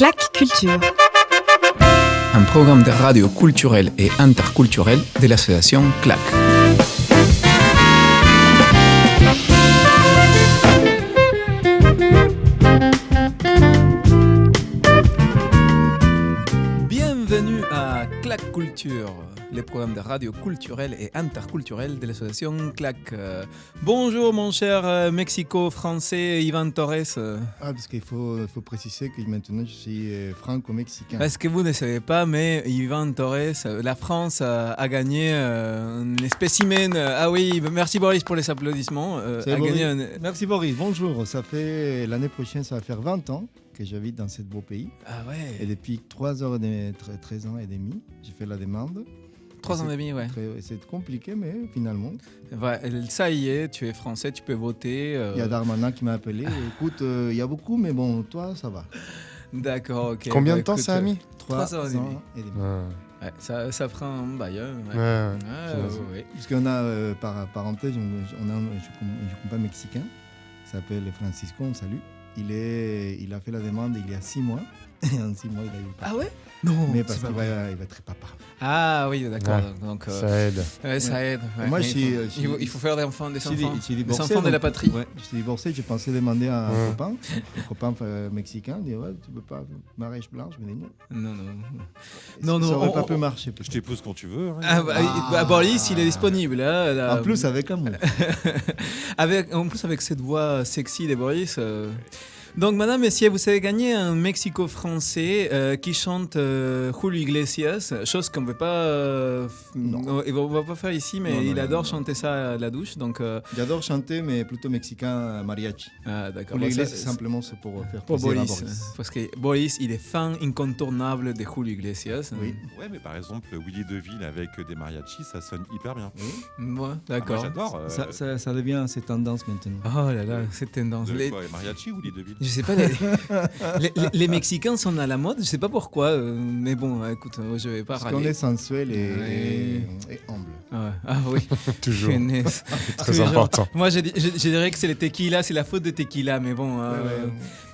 Clac Culture. Un programme de radio culturel et interculturel de l'association CLAC. Bienvenue à CLAC Culture, le programme de radio culturel et interculturel de l'association CLAC. Bonjour mon cher mexico-français Ivan Torres. Parce qu'il faut préciser que maintenant je suis franco-mexicain. Parce que vous ne savez pas, mais Ivan Torres, la France a gagné un spécimen. Ah oui, merci Boris pour les applaudissements. Merci Boris, bonjour. L'année prochaine, ça va faire 20 ans que j'habite dans ce beau pays. Ah ouais. Et depuis 13 ans et demi, j'ai fait la demande. 3 ans et demi, ouais. C'est compliqué, mais finalement. Ouais, ça y est, tu es français, tu peux voter. Il y a Darmanin qui m'a appelé. Écoute, il y a beaucoup, mais bon, toi, ça va. D'accord, ok. Combien de temps ça a mis 3 ans et demi. Ouais, ça prend un bail. Ouais. Puisqu'on a, par parenthèse, je compas mexicain. Il s'appelle Francisco, on salue. Il a fait la demande il y a 6 mois. Et en 6 mois, il a eu le papa. Ah ouais? Non. Mais parce qu'il va être papa. Ah oui, d'accord. Ouais, Donc, ça aide. Ouais, ça aide. Ouais. Moi, il faut faire des enfants, des enfants de la patrie. Ouais, je suis divorcé, j'ai pensé demander à un copain mexicain. Il dit ouais, tu peux pas mariage blanche, mais non. Non. Ça aurait pas pu marcher. Je t'épouse quand tu veux. Hein. Boris, il est disponible. Là. En plus, avec amour. En plus, avec cette voix sexy de Boris. Donc, madame, messieurs, vous avez gagné un Mexico-français qui chante Julio Iglesias, chose qu'on ne peut pas, on va pas faire ici, mais il adore chanter ça à la douche. Donc, j'adore chanter, mais plutôt mexicain mariachi. Ah, d'accord. Julio Iglesias, simplement, c'est pour faire plaisir Boris, à Boris. Parce que Boris, il est fan incontournable de Julio Iglesias. Oui. Ouais, mais par exemple, Willy DeVille avec des mariachis, ça sonne hyper bien. Ouais, d'accord. Moi, j'adore. Ça devient cette tendance maintenant. Oh là là, cette tendance. Les mariachis ou Willy DeVille? Je sais pas, les Mexicains sont à la mode, je sais pas pourquoi, mais bon, écoute, je vais pas râler. Parce qu'on est sensuel et humble. Ah oui, toujours. Très toujours. Important. Moi, je dirais que c'est le tequila, c'est la faute de tequila, mais bon.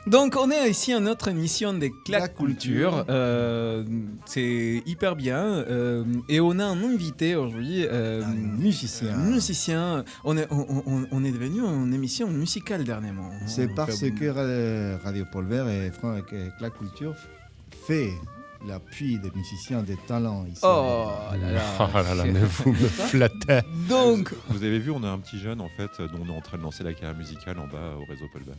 Donc, on est ici à notre émission de Clac Culture. C'est hyper bien. Et on a un invité aujourd'hui. Un musicien. On est devenu une émission musicale dernièrement. C'est parce que Radio Polver et Clac Culture fait l'appui des musiciens, des talents ici. Oh là là, mais vous me flattez. Donc, vous avez vu, on a un petit jeune en fait, dont on est en train de lancer la carrière musicale en bas au réseau Polver.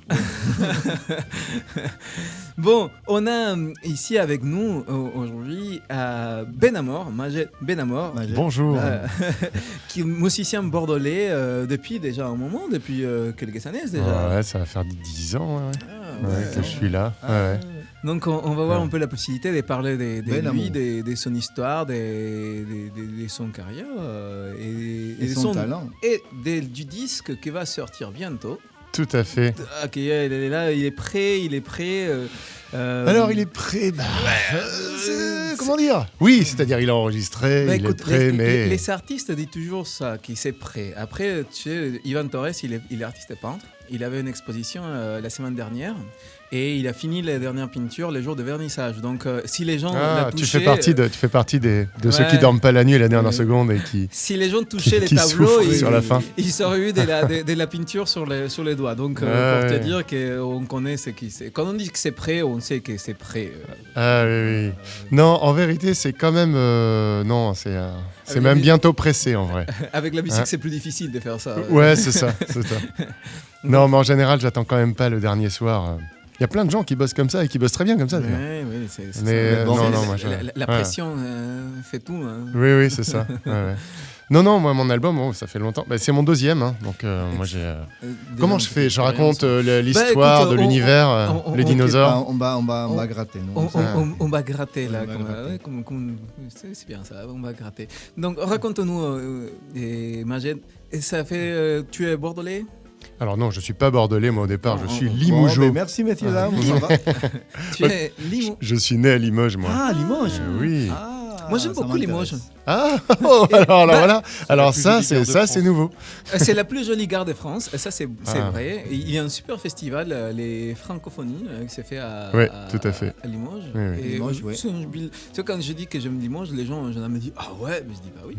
Bon, on a ici avec nous aujourd'hui Benamor, Majed Benamor. Bonjour. Qui est musicien bordelais depuis déjà un moment, depuis quelques années déjà. Ouais, ça va faire 10 ans que je suis là. Donc on va voir un peu la possibilité de parler de lui, de son histoire, de son carrière et son talent. Et du disque qui va sortir bientôt. Tout à fait. Il est là, il est prêt. Alors il est prêt. Comment dire? Oui, c'est-à-dire il a enregistré, il est prêt, mais... Les artistes disent toujours ça, qu'il est prêt. Après, tu sais, Ivan Torres, il est artiste peintre. Il avait une exposition la semaine dernière et il a fini les dernières peintures les jours de vernissage. Donc, si les gens la touchaient... Tu fais partie de ceux qui dorment pas la nuit la dernière seconde et qui... Si les gens touchaient les tableaux, sur la fin. Ils auraient eu de la peinture sur les doigts. Donc, pour te dire qu'on connaît ce qui c'est. Quand on dit que c'est prêt, on sait que c'est prêt. Ah oui. Non, en vérité, c'est quand même... non, c'est même bientôt pressé en vrai. Avec la musique, c'est plus difficile de faire ça. Ouais, c'est ça. Non, mais en général, j'attends quand même pas le dernier soir. Il y a plein de gens qui bossent comme ça et qui bossent très bien comme ça. Oui, c'est mais ça. La pression fait tout. Hein. Oui, c'est ça. Ouais. Non, moi, mon album, ça fait longtemps. C'est mon deuxième. Donc, moi, j'ai... Comment je fais? Je raconte l'histoire de l'univers, les dinosaures. On va gratter. On va gratter, là. C'est bien ça, on va gratter. Donc, raconte-nous, Majed, ça fait... tu es bordelais? Alors non, je suis pas bordelais, moi au départ, je suis Limougeot. Merci Mathilda, ça va. Tu es Limoges. Je suis né à Limoges, moi. Ah, Limoges. Oui. Moi, j'aime beaucoup Limoges. Ah, voilà. Alors ça, c'est nouveau. C'est la plus jolie gare de France, et ça, c'est vrai. Il y a un super festival, les Francophonies, qui s'est fait à Limoges. Oui. Et Limoges, c'est quand je dis que j'aime Limoges, les gens me disent ah ouais, mais je dis bah oui.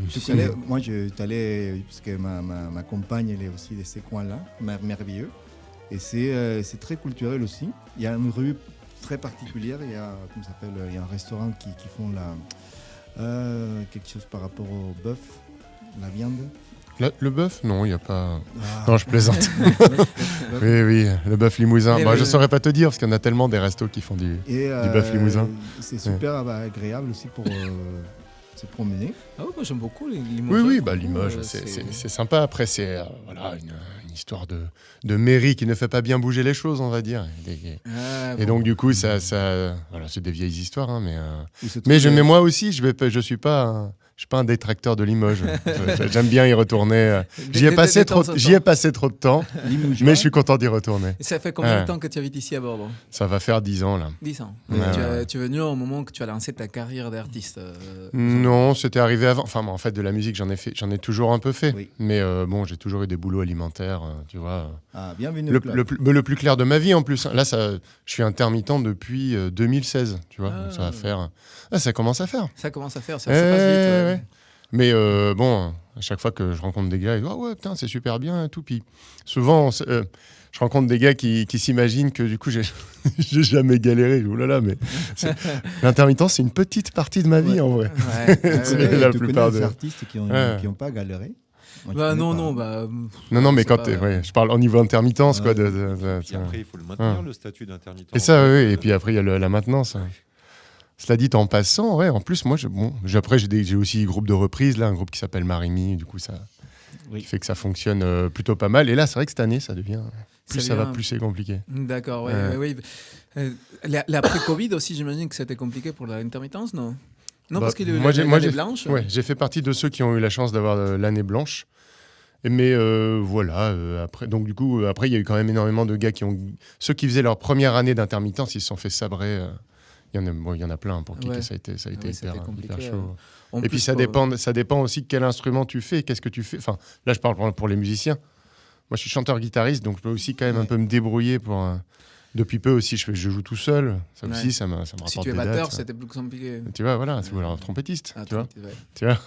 Moi, je suis allé parce que ma compagne, elle est aussi de ces coins-là, merveilleux. Et c'est très culturel aussi. Il y a une rue très particulière. Il y a un restaurant qui font quelque chose par rapport au bœuf, la viande. Le bœuf? Non, il n'y a pas. Non, je plaisante. Oui, le bœuf limousin. Je ne saurais pas te dire parce qu'il y en a tellement des restos qui font du bœuf limousin. C'est super agréable aussi pour se promener. Ah oui, moi j'aime beaucoup les Limoges. Oui, Limoges, c'est sympa. Après, c'est une histoire de mairie qui ne fait pas bien bouger les choses, on va dire. Et donc, du coup, c'est des vieilles histoires. Hein, mais moi aussi, je suis pas un détracteur de Limoges. J'aime bien y retourner. J'y ai passé trop de temps, mais je suis content d'y retourner. Et ça fait combien de temps que tu habites ici à Bordeaux? Ça va faire 10 ans, là. 10 ans. Tu es venu au moment que tu as lancé ta carrière d'artiste? Non, c'était arrivé avant. Enfin, en fait, de la musique, j'en ai toujours un peu fait. Oui. Mais j'ai toujours eu des boulots alimentaires, tu vois. Bienvenue le plus clair de ma vie, en plus. Là, je suis intermittent depuis 2016, tu vois. Donc, ça va faire... ça commence à faire. Ça commence à faire, ça passe vite. Ouais. Mais à chaque fois que je rencontre des gars, ils disent « ouais, putain, c'est super bien et tout ». Puis souvent, je rencontre des gars qui s'imaginent que du coup, j'ai jamais galéré. Oh là là, mais l'intermittence, c'est une petite partie de ma vie, en vrai. La plupart des artistes qui n'ont pas galéré. Non, mais je parle au niveau intermittence. Quoi, puis après, il faut le maintenir, le statut d'intermittent. Et ça, oui, et puis après, il y a la maintenance. Cela dit, en passant, en plus, moi, après, j'ai aussi un groupe de reprise, là, un groupe qui s'appelle Marimi, du coup, ça fait que ça fonctionne plutôt pas mal. Et là, c'est vrai que cette année, ça devient... Plus ça va, plus c'est compliqué. D'accord, oui. L'après-Covid aussi, j'imagine que c'était compliqué pour l'intermittence, non? Non, parce qu'il y a eu l'année blanche. Oui, j'ai fait partie de ceux qui ont eu la chance d'avoir l'année blanche. Mais après, donc du coup, après, il y a eu quand même énormément de gars ceux qui faisaient leur première année d'intermittence, ils se sont fait sabrer. Il y en a plein pour qui ça a été hyper chaud. Et puis ça dépend aussi de quel instrument tu fais, qu'est-ce que tu fais. Enfin, là, je parle pour les musiciens. Moi, je suis chanteur-guitariste, donc je peux aussi quand même un peu me débrouiller pour... Depuis peu aussi, je joue tout seul. Ça aussi, ça me rapporte des dates. Si tu es batteur, c'était plus compliqué. Tu vois, voilà. Ou alors trompettiste. Tu vois.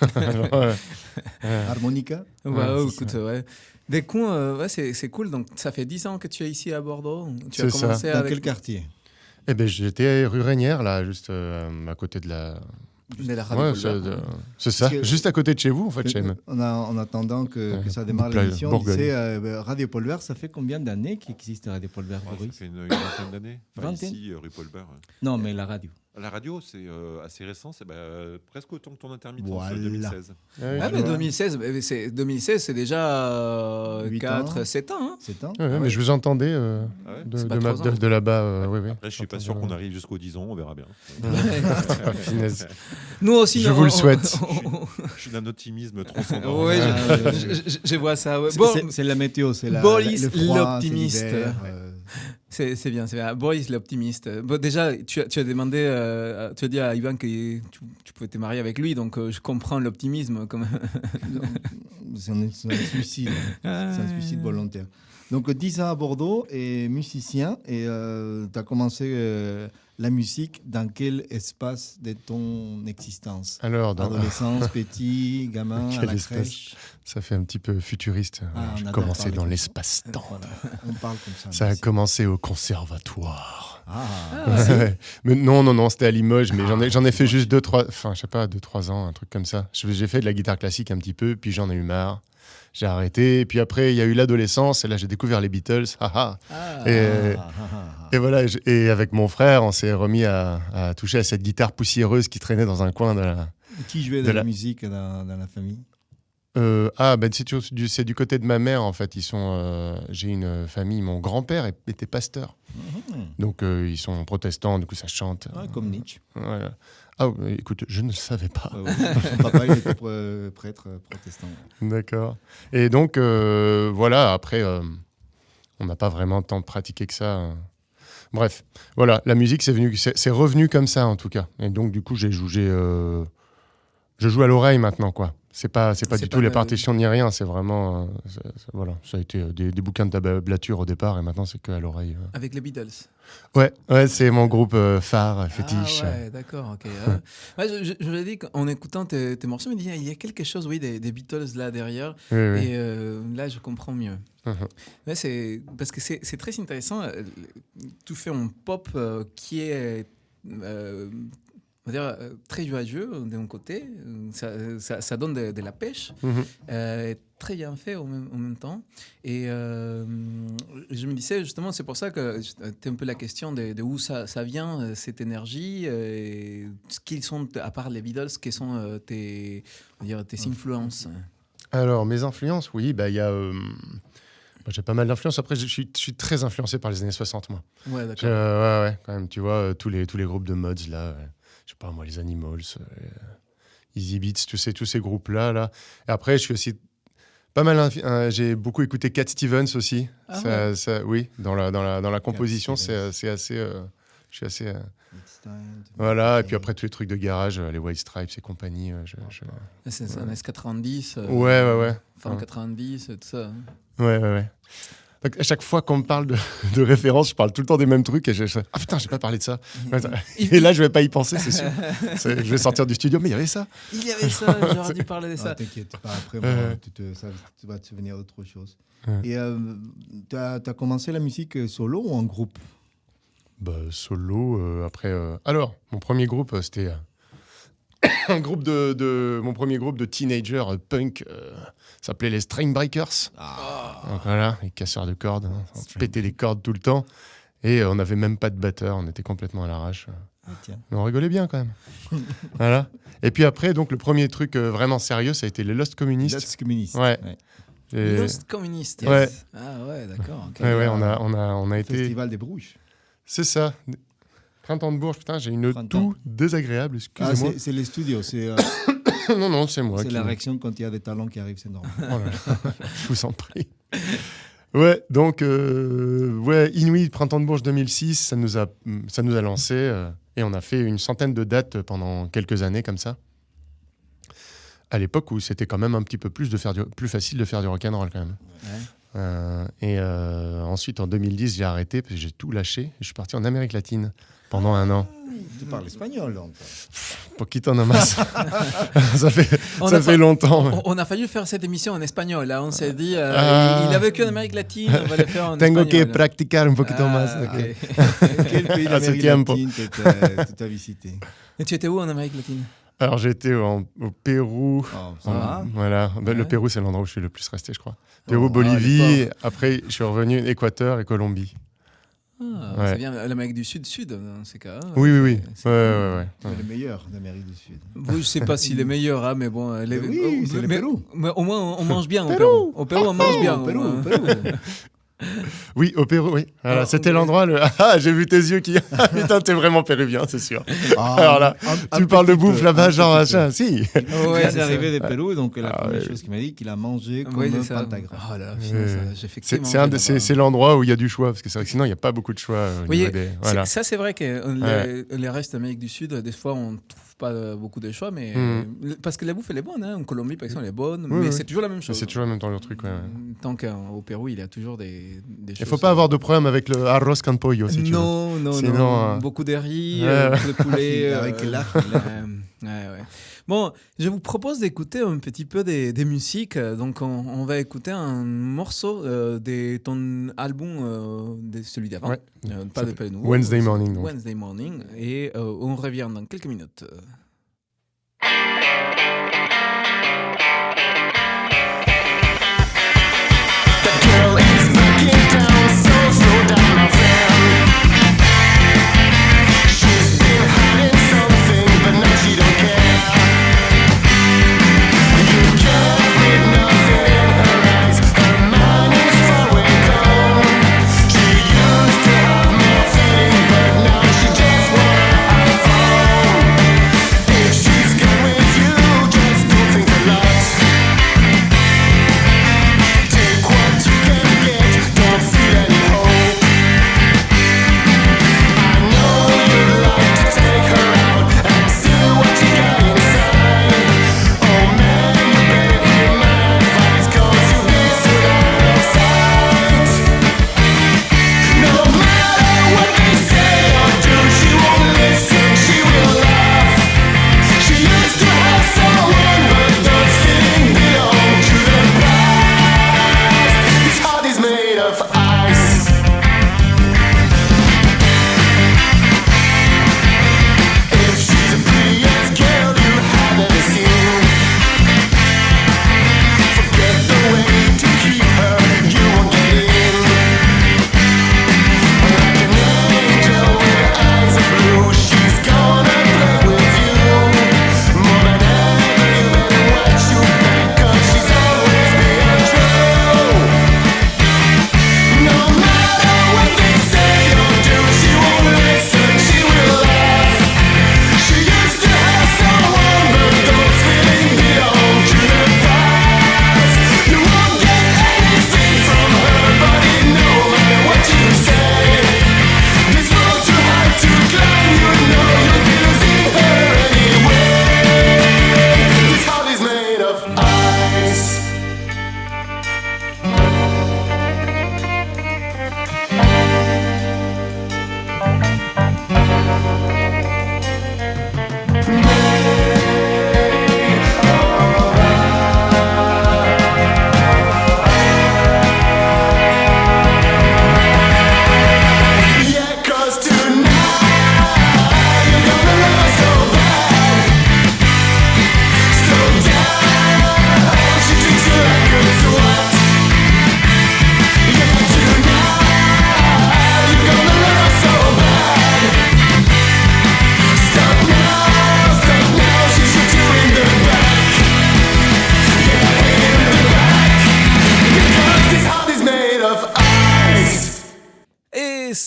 Harmonica. Écoute, Des coups, c'est cool. Donc, ça fait 10 ans que tu es ici à Bordeaux. Tu as commencé dans quel quartier? J'étais rue Régnière, là, juste à côté de la... De la radio c'est ça, juste à côté de chez vous, en fait, en attendant que ça démarre l'émission, tu sais, Radio Paul Bert, ça fait combien d'années qu'existe Radio Paul Bert? Ça fait une vingtaine d'années. Ici, rue Paul Bert. Non, mais la radio. La radio, c'est assez récent, c'est presque autant que ton intermittence, 2016. Mais 2016, c'est déjà 7 ans. Hein. 7 ans. Mais je vous entendais de là-bas. Après, je ne suis pas sûr qu'on arrive jusqu'aux 10 ans, on verra bien. Nous aussi, je vous le souhaite. Je suis d'un optimisme transcendant. Oui, je vois ça. C'est la météo, c'est Boris le froid, l'optimiste. C'est bien. Boris l'optimiste. Déjà, tu as demandé, tu as dit à Ivan que tu pouvais te marier avec lui, donc je comprends l'optimisme. C'est un suicide. C'est un suicide volontaire. Donc 10 ans à Bordeaux et musicien, et tu as commencé la musique dans quel espace de ton existence? Alors, adolescence, petit, gamin, à la crèche. Ça fait un petit peu futuriste. J'ai commencé dans l'espace-temps. Voilà. On parle comme ça. Ça a commencé au conservatoire. Mais non, c'était à Limoges, mais j'en ai fait juste 2-3 ans, un truc comme ça. J'ai fait de la guitare classique un petit peu, puis j'en ai eu marre. J'ai arrêté, et puis après il y a eu l'adolescence, et là j'ai découvert les Beatles, et voilà, et avec mon frère, on s'est remis à toucher à cette guitare poussiéreuse qui traînait dans un coin de la... Qui jouait de la musique dans la famille? C'est du côté de ma mère, en fait. J'ai une famille, mon grand-père était pasteur, donc ils sont protestants, du coup ça chante. Comme Nietzsche. Voilà. Écoute, je ne le savais pas. Son papa, il était prêtre protestant. D'accord. Et donc, voilà, après, on n'a pas vraiment le temps de pratiquer que ça. Bref, voilà, la musique, c'est revenu comme ça, en tout cas. Et donc, du coup, j'ai je joue à l'oreille maintenant, quoi. C'est pas du tout les le- partitions ni rien, c'est vraiment voilà, ça a été des bouquins de tablature au départ et maintenant c'est que à l'oreille. Avec les Beatles. Ouais, c'est mon groupe phare, fétiche. Ah ouais, d'accord, ok. Ouais, je l'ai dit en écoutant tes morceaux, il y a quelque chose, oui, des Beatles là derrière. Oui, oui. Et là, je comprends mieux. Mhm. Ouais, parce que c'est très intéressant. Tu fais un pop qui est, on va dire, très joyeux d'un côté. Ça donne de la pêche. Mhm. Très bien fait en même temps. Et je me disais, justement, c'est pour ça que c'était un peu la question de où ça vient, cette énergie. Quels sont, à part les Beatles, quelles sont tes influences? Alors, mes influences, oui, il y a. J'ai pas mal d'influences. Après, je suis très influencé par les années 60, moi. Ouais, d'accord. Ouais, quand même. Tu vois, tous les groupes de mods, là. Je sais pas, moi, les Animals, Easy Beats, tous ces groupes-là. Là. Et après, je suis aussi pas mal. J'ai beaucoup écouté Cat Stevens aussi. Ah Oui, dans la composition, c'est assez. Je suis assez. It's time to Voilà, et be puis après tous les trucs de garage, les White Stripes et compagnie. C'est années 90. Ouais. Fin 90, tout ça. Ouais. Donc, à chaque fois qu'on me parle de références, je parle tout le temps des mêmes trucs et ah putain, j'ai pas parlé de ça. Et là, je vais pas y penser, c'est sûr. Je vais sortir du studio, mais il y avait ça. Il y avait ça, j'aurais dû parler de ça. T'inquiète pas, après, tu vas te souvenir d'autre chose. Ouais. Et tu as commencé la musique solo ou en groupe? Solo, après... Alors, mon premier groupe, c'était un groupe mon premier groupe de teenagers punk, s'appelait les Stringbreakers. Donc voilà, les casseurs de cordes, on pétait les cordes tout le temps. Et on n'avait même pas de batteur, on était complètement à l'arrache. Tiens. Mais on rigolait bien quand même. Voilà. Et puis après, donc, le premier truc vraiment sérieux, ça a été les Lost Communists. Lost Communist. Ouais. Et- Lost Communist. Ouais. Ah ouais, d'accord. ok. Ouais, on a été... Festival des Bruges. C'est ça. Printemps de Bourges, putain, j'ai une Printemps. toux désagréable, excusez-moi. C'est les studios, c'est Non, c'est moi. c'est qui- la réaction quand il y a des talents qui arrivent, c'est normal. Oh là là, je vous en prie. Ouais, donc, Inuit, Printemps de Bourges 2006, ça nous a lancé et on a fait une centaine de dates pendant quelques années comme ça. À l'époque où c'était quand même un petit peu plus facile de faire du rock'n'roll quand même. Ouais. Ensuite, en 2010, j'ai arrêté parce que j'ai tout lâché. Et je suis parti en Amérique latine pendant un an. Tu parles espagnol, donc. Poquito nomás. ça On fait a pas- longtemps. On a failli faire cette émission en espagnol. Là, on s'est dit, Ah. il a vécu en Amérique latine, on va le faire en Tengo que espagnol. practicar un poquito más. Ah, ok. ok. Quel pays À ce d'Amérique tiempo. latine tu as visité? Et tu étais où en Amérique latine? Alors, j'ai été au Pérou. Oh, ça va. Voilà. Ouais. Le Pérou, c'est l'endroit où je suis le plus resté, je crois. Pérou, Oh, Bolivie. Après, je suis revenu Équateur et Colombie. Ah, Ouais. C'est bien l'Amérique du Sud, dans ces cas. Oui. Ouais. C'est le meilleur d'Amérique du Sud. Oui, je sais pas s'il est meilleur, hein, mais bon. oui, c'est le Pérou. Mais au moins, on mange bien au Pérou. Pérou. Au Pérou, on mange bien. Au au Pérou, moins. au Pérou. Oui, au Pérou, oui. Voilà, Ah, c'était ok. l'endroit. Ah, j'ai vu tes yeux qui. Ah, putain, t'es vraiment péruvien, c'est sûr. Ah, Alors là, tu parles de bouffe là-bas, genre machin. Si. Il Ouais, vient c'est d'arriver de Pérou, donc la Ah, première ouais. chose qu'il m'a dit, qu'il a mangé comme Oui, un c'est ça. pentagramme. Oh là, Ouais. putain, j'ai C'est effectivement. c'est l'endroit où il y a du choix, parce que c'est vrai que sinon, il n'y a pas beaucoup de choix. Au Oui, niveau des... Voilà. Ça, c'est vrai que les restes d'Amérique du Sud, des fois, on ne trouve pas beaucoup de choix, mais parce que la bouffe, elle est bonne. Hein. En Colombie, par exemple, elle est bonne, Oui, mais oui. c'est toujours la même chose. C'est toujours le même temps, le truc. Ouais. Tant qu'au Pérou, il y a toujours des choses. Il ne faut pas avoir de problème avec le arroz con pollo, si tu veux. Non, Sinon, non. Beaucoup de riz, ouais. beaucoup de poulet. Avec l'art. Ouais. Bon, je vous propose d'écouter un petit peu des musiques. Donc, on va écouter un morceau de ton album, de celui d'avant. Ouais. Pas de nouveau. Wednesday Morning, donc. Wednesday Morning. Et on revient dans quelques minutes. Girl is breaking down, so slow down, my friend. She's been hiding something, but now she don't care. You can't read nothing in her eyes. Her mind is far away gone. She used to have more feeling, but now she just wants a phone.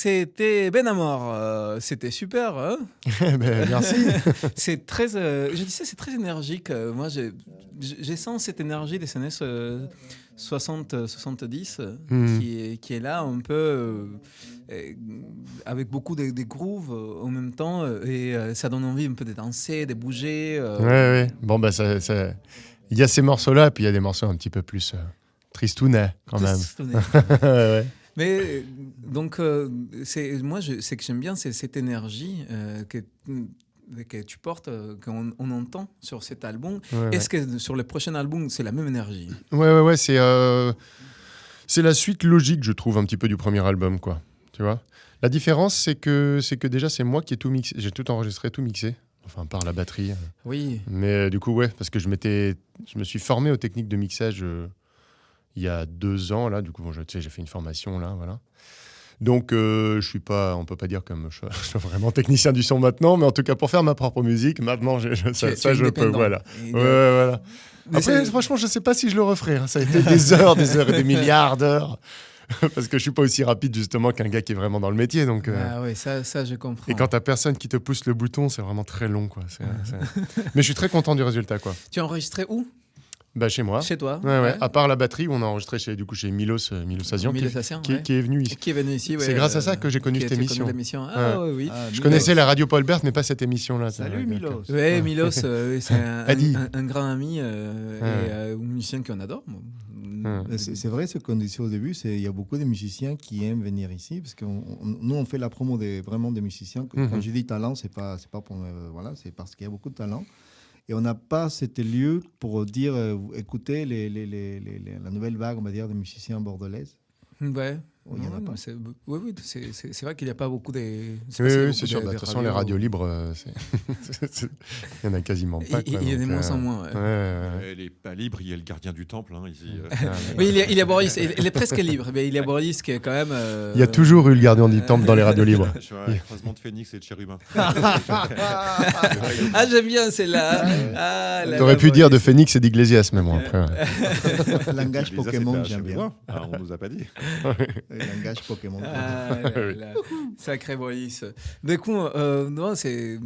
c'était Ben Amor. C'était super. Hein. Ben, merci. C'est très, je disais, c'est très énergique. Moi, j'ai sens cette énergie des années 60-70 Mm. qui est là un peu avec beaucoup de grooves en même temps et ça donne envie un peu de danser, de bouger. Ouais. Bon, bah, il y a ces morceaux-là, puis il y a des morceaux un petit peu plus tristounets, quand même. Ouais. Mais donc, c'est que j'aime bien cette énergie que tu portes, qu'on entend sur cet album. Ouais. Est-ce que sur le prochain album, c'est la même énergie? Ouais, c'est la suite logique, je trouve, un petit peu du premier album, quoi. Tu vois? La différence, c'est que déjà, c'est moi qui ai tout mixé. J'ai tout enregistré, tout mixé. Enfin, par la batterie. Oui. Mais du coup, ouais, parce que je me suis formé aux techniques de mixage il y a 2 ans, là. Du coup, bon, tu sais, j'ai fait une formation, là, voilà. Donc, je suis pas, on peut pas dire comme je suis vraiment technicien du son maintenant, mais en tout cas, pour faire ma propre musique, maintenant, Tu es ça je peux, indépendant. voilà. Et Ouais, voilà. Mais Après, franchement, je sais pas si je le referai. Hein. Ça a été des heures et des milliards d'heures. Parce que je suis pas aussi rapide, justement, qu'un gars qui est vraiment dans le métier. Donc, Ah oui, ça, je comprends. et quand t'as personne qui te pousse le bouton, c'est vraiment très long, quoi. Mais je suis très content du résultat, quoi. Tu as enregistré où? Bah, chez moi. Chez toi? Ouais. À part la batterie, où on a enregistré chez Milos Asian, Milos Asian, qui ouais. est venu ici. Qui est venu ici, ouais, C'est grâce à ça que j'ai connu qui a cette connu émission. l'émission. Ah oui. Ah, Je Milos. connaissais la radio Paul Bert, mais pas cette émission-là. Salut Milos. Ouais, Milos, c'est Adi. un grand ami et un musicien qu'on adore. C'est vrai ce qu'on disait au début, il y a beaucoup de musiciens qui aiment venir ici parce que nous on fait la promo vraiment des musiciens. Quand je dis talent, c'est pas pour voilà, c'est parce qu'il y a beaucoup de talent et on n'a pas cet lieu pour dire écoutez la nouvelle vague, on va dire, des musiciens bordelaises. Ouais. Il y en a pas. Oui, c'est vrai qu'il n'y a pas beaucoup de. Oui, beaucoup c'est sûr. de De toute façon, les radios libres, il y en a quasiment pas. Il y en a de moins en moins. Ouais. Elle est pas libre, il y a le gardien du temple hein, ici. Oui, il y a Boris, il est presque libre, mais il y a Boris qui est quand même. Il y a toujours eu le gardien du temple dans les radios libres. Je suis un croisement de phénix et de chérubin. Ah, j'aime bien celle-là. Ah, T'aurais pu dire de Phoenix et d'Iglesias, même après. Ouais. Langage Les A, c'est Pokémon, pas j'aime bien. chérubin. Ah, on nous a pas dit. Langage Pokémon. Ah, là. Sacré Boris. Du coup, non, c'est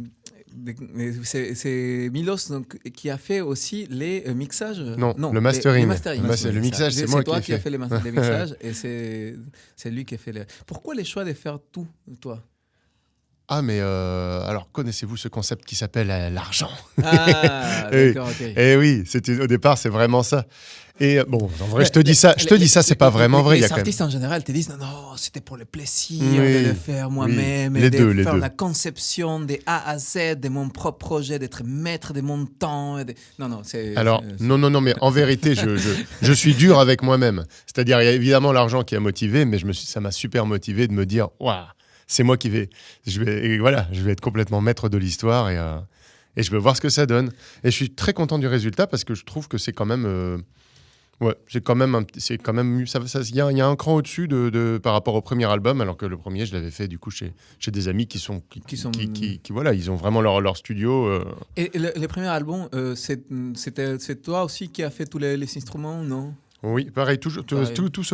Milos donc, qui a fait aussi les mixages. Non, le mastering. Les mastering. Le mixage, c'est moi toi qui qui ai as fait les mixages et c'est lui qui a fait les. Pourquoi les choix de faire tout, toi? Ah, mais alors, connaissez-vous ce concept qui s'appelle l'argent? Ah, d'accord, ok. Eh oui, au départ, c'est vraiment ça. Et bon, en vrai, je te dis ça, c'est pas vraiment vrai. Il y a Les quand même... artistes en général te disent non, c'était pour le plaisir Oui, de le faire moi-même, oui. et Les de deux. faire la conception des A à Z de mon propre projet, d'être maître de mon temps. Non, c'est. Alors, non, mais en vérité, je suis dur avec moi-même. C'est-à-dire, il y a évidemment l'argent qui a motivé, mais ça m'a super motivé de me dire, waouh, c'est moi qui je vais être complètement maître de l'histoire et je veux voir ce que ça donne. Et je suis très content du résultat parce que je trouve que c'est quand même, il y a un cran au-dessus par rapport au premier album, alors que le premier, je l'avais fait du coup chez des amis qui voilà, ils ont vraiment leur studio. Et le premier album, c'est toi aussi qui as fait tous les instruments, non? Oui, pareil, tout sauf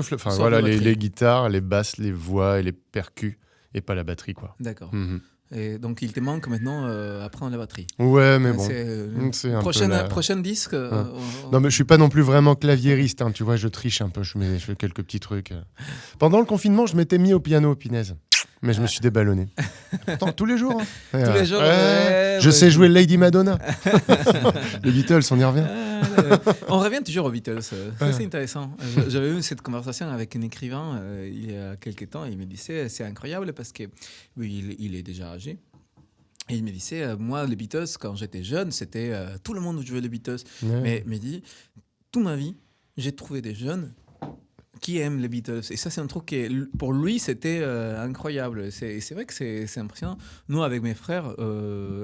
Sauf voilà, la batterie. les guitares, les basses, les voix et les percus. Et pas la batterie, quoi. D'accord. Mhm. Et donc, il te manque maintenant apprendre la batterie. Ouais, mais bon. C'est c'est un prochain disque. Non, mais je suis pas non plus vraiment claviériste, hein, tu vois, je triche un peu, je fais quelques petits trucs. Pendant le confinement, je m'étais mis au piano, punaise. Mais je me suis déballonné. Pourtant, tous les jours. Hein. Tous les jours, ouais, je sais jouer Lady Madonna. Les Beatles, on y revient. On revient toujours aux Beatles. C'est intéressant. J'avais eu cette conversation avec un écrivain il y a quelques temps. Il me disait c'est incroyable parce que il est déjà âgé. Et il me disait moi les Beatles quand j'étais jeune c'était tout le monde jouait les Beatles. Ouais. Mais il me dit toute ma vie j'ai trouvé des jeunes qui aiment les Beatles. Et ça, c'est un truc qui, pour lui, c'était incroyable. C'est vrai que c'est impressionnant. Nous, avec mes frères,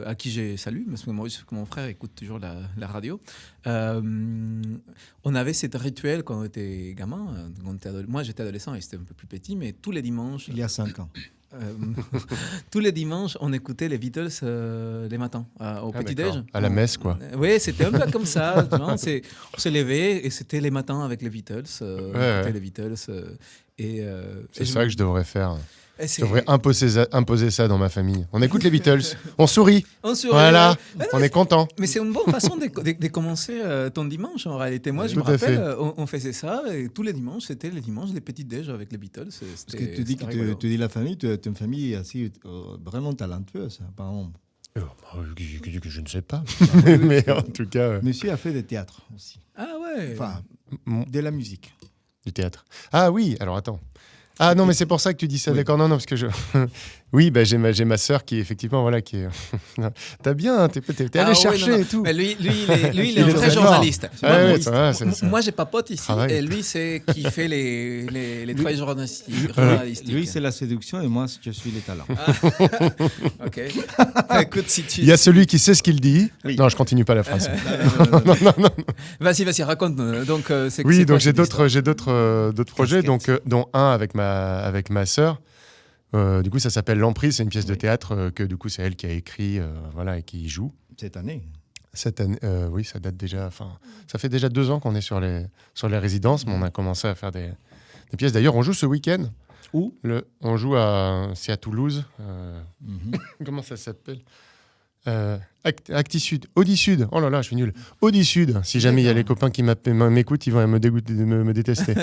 à qui j'ai salué, parce que mon frère écoute toujours la radio, on avait cet rituel quand on était gamin. Moi, j'étais adolescent et c'était un peu plus petit, mais tous les dimanches... Il y a 5 ans. Tous les dimanches, on écoutait les Beatles les matins, au petit-déj. D'accord. À la messe, quoi. Oui, c'était un peu comme ça. On se levait et c'était les matins avec les Beatles. On écoutait les Beatles. C'est ça que je devrais faire. Et Je devrais imposer ça dans ma famille. On écoute les Beatles, on sourit, On sourit, voilà, ouais. on est content. Mais c'est une bonne façon de commencer ton dimanche en réalité. Moi, je me Tout à fait. rappelle, on faisait ça et tous les dimanches, c'était les dimanches des petits déj avec les Beatles. Parce que tu dis que tu dis la famille, tu as une famille assez vraiment talentueuse, apparemment. Je ne sais pas, mais en tout cas, Monsieur a fait du théâtre aussi. Ah ouais. Enfin, m- de la musique. du théâtre. Ah oui, alors attends. Ah non, mais c'est pour ça que tu dis ça, Oui. d'accord. Non, parce que je... Oui, bah, j'ai ma sœur qui, effectivement, voilà, qui est... T'as bien, t'es Ah allé ouais, chercher non, non. et tout. Mais lui, il est Il un est vrai très fort. journaliste. Ouais, Moi, ouais, ça va, c'est ça. moi, j'ai pas pote ici Travail. et lui, c'est qui fait les travails journalistiques. Lui, c'est la séduction et moi, je suis les talents. Ok. Écoute, si tu... Il y a celui qui sait ce qu'il dit. Oui. Non, je continue pas la phrase. Vas-y, raconte. Donc, c'est Oui, c'est donc quoi j'ai cette d'autres, histoire projets, Casquette. dont un avec ma sœur. Du coup, ça s'appelle L'Emprise. C'est une pièce de théâtre que du coup c'est elle qui a écrit, voilà, et qui joue. Cette année. Cette année, oui, ça date déjà. Enfin, ça fait déjà 2 ans qu'on est sur les résidences, mais on a commencé à faire des pièces. D'ailleurs, on joue ce week-end. Où On joue c'est à Toulouse. Comment ça s'appelle Acti Sud, Audi Sud. Oh là là, je suis nul. Audi Sud. Si jamais il y a les copains qui m'écoutent, ils vont me détester.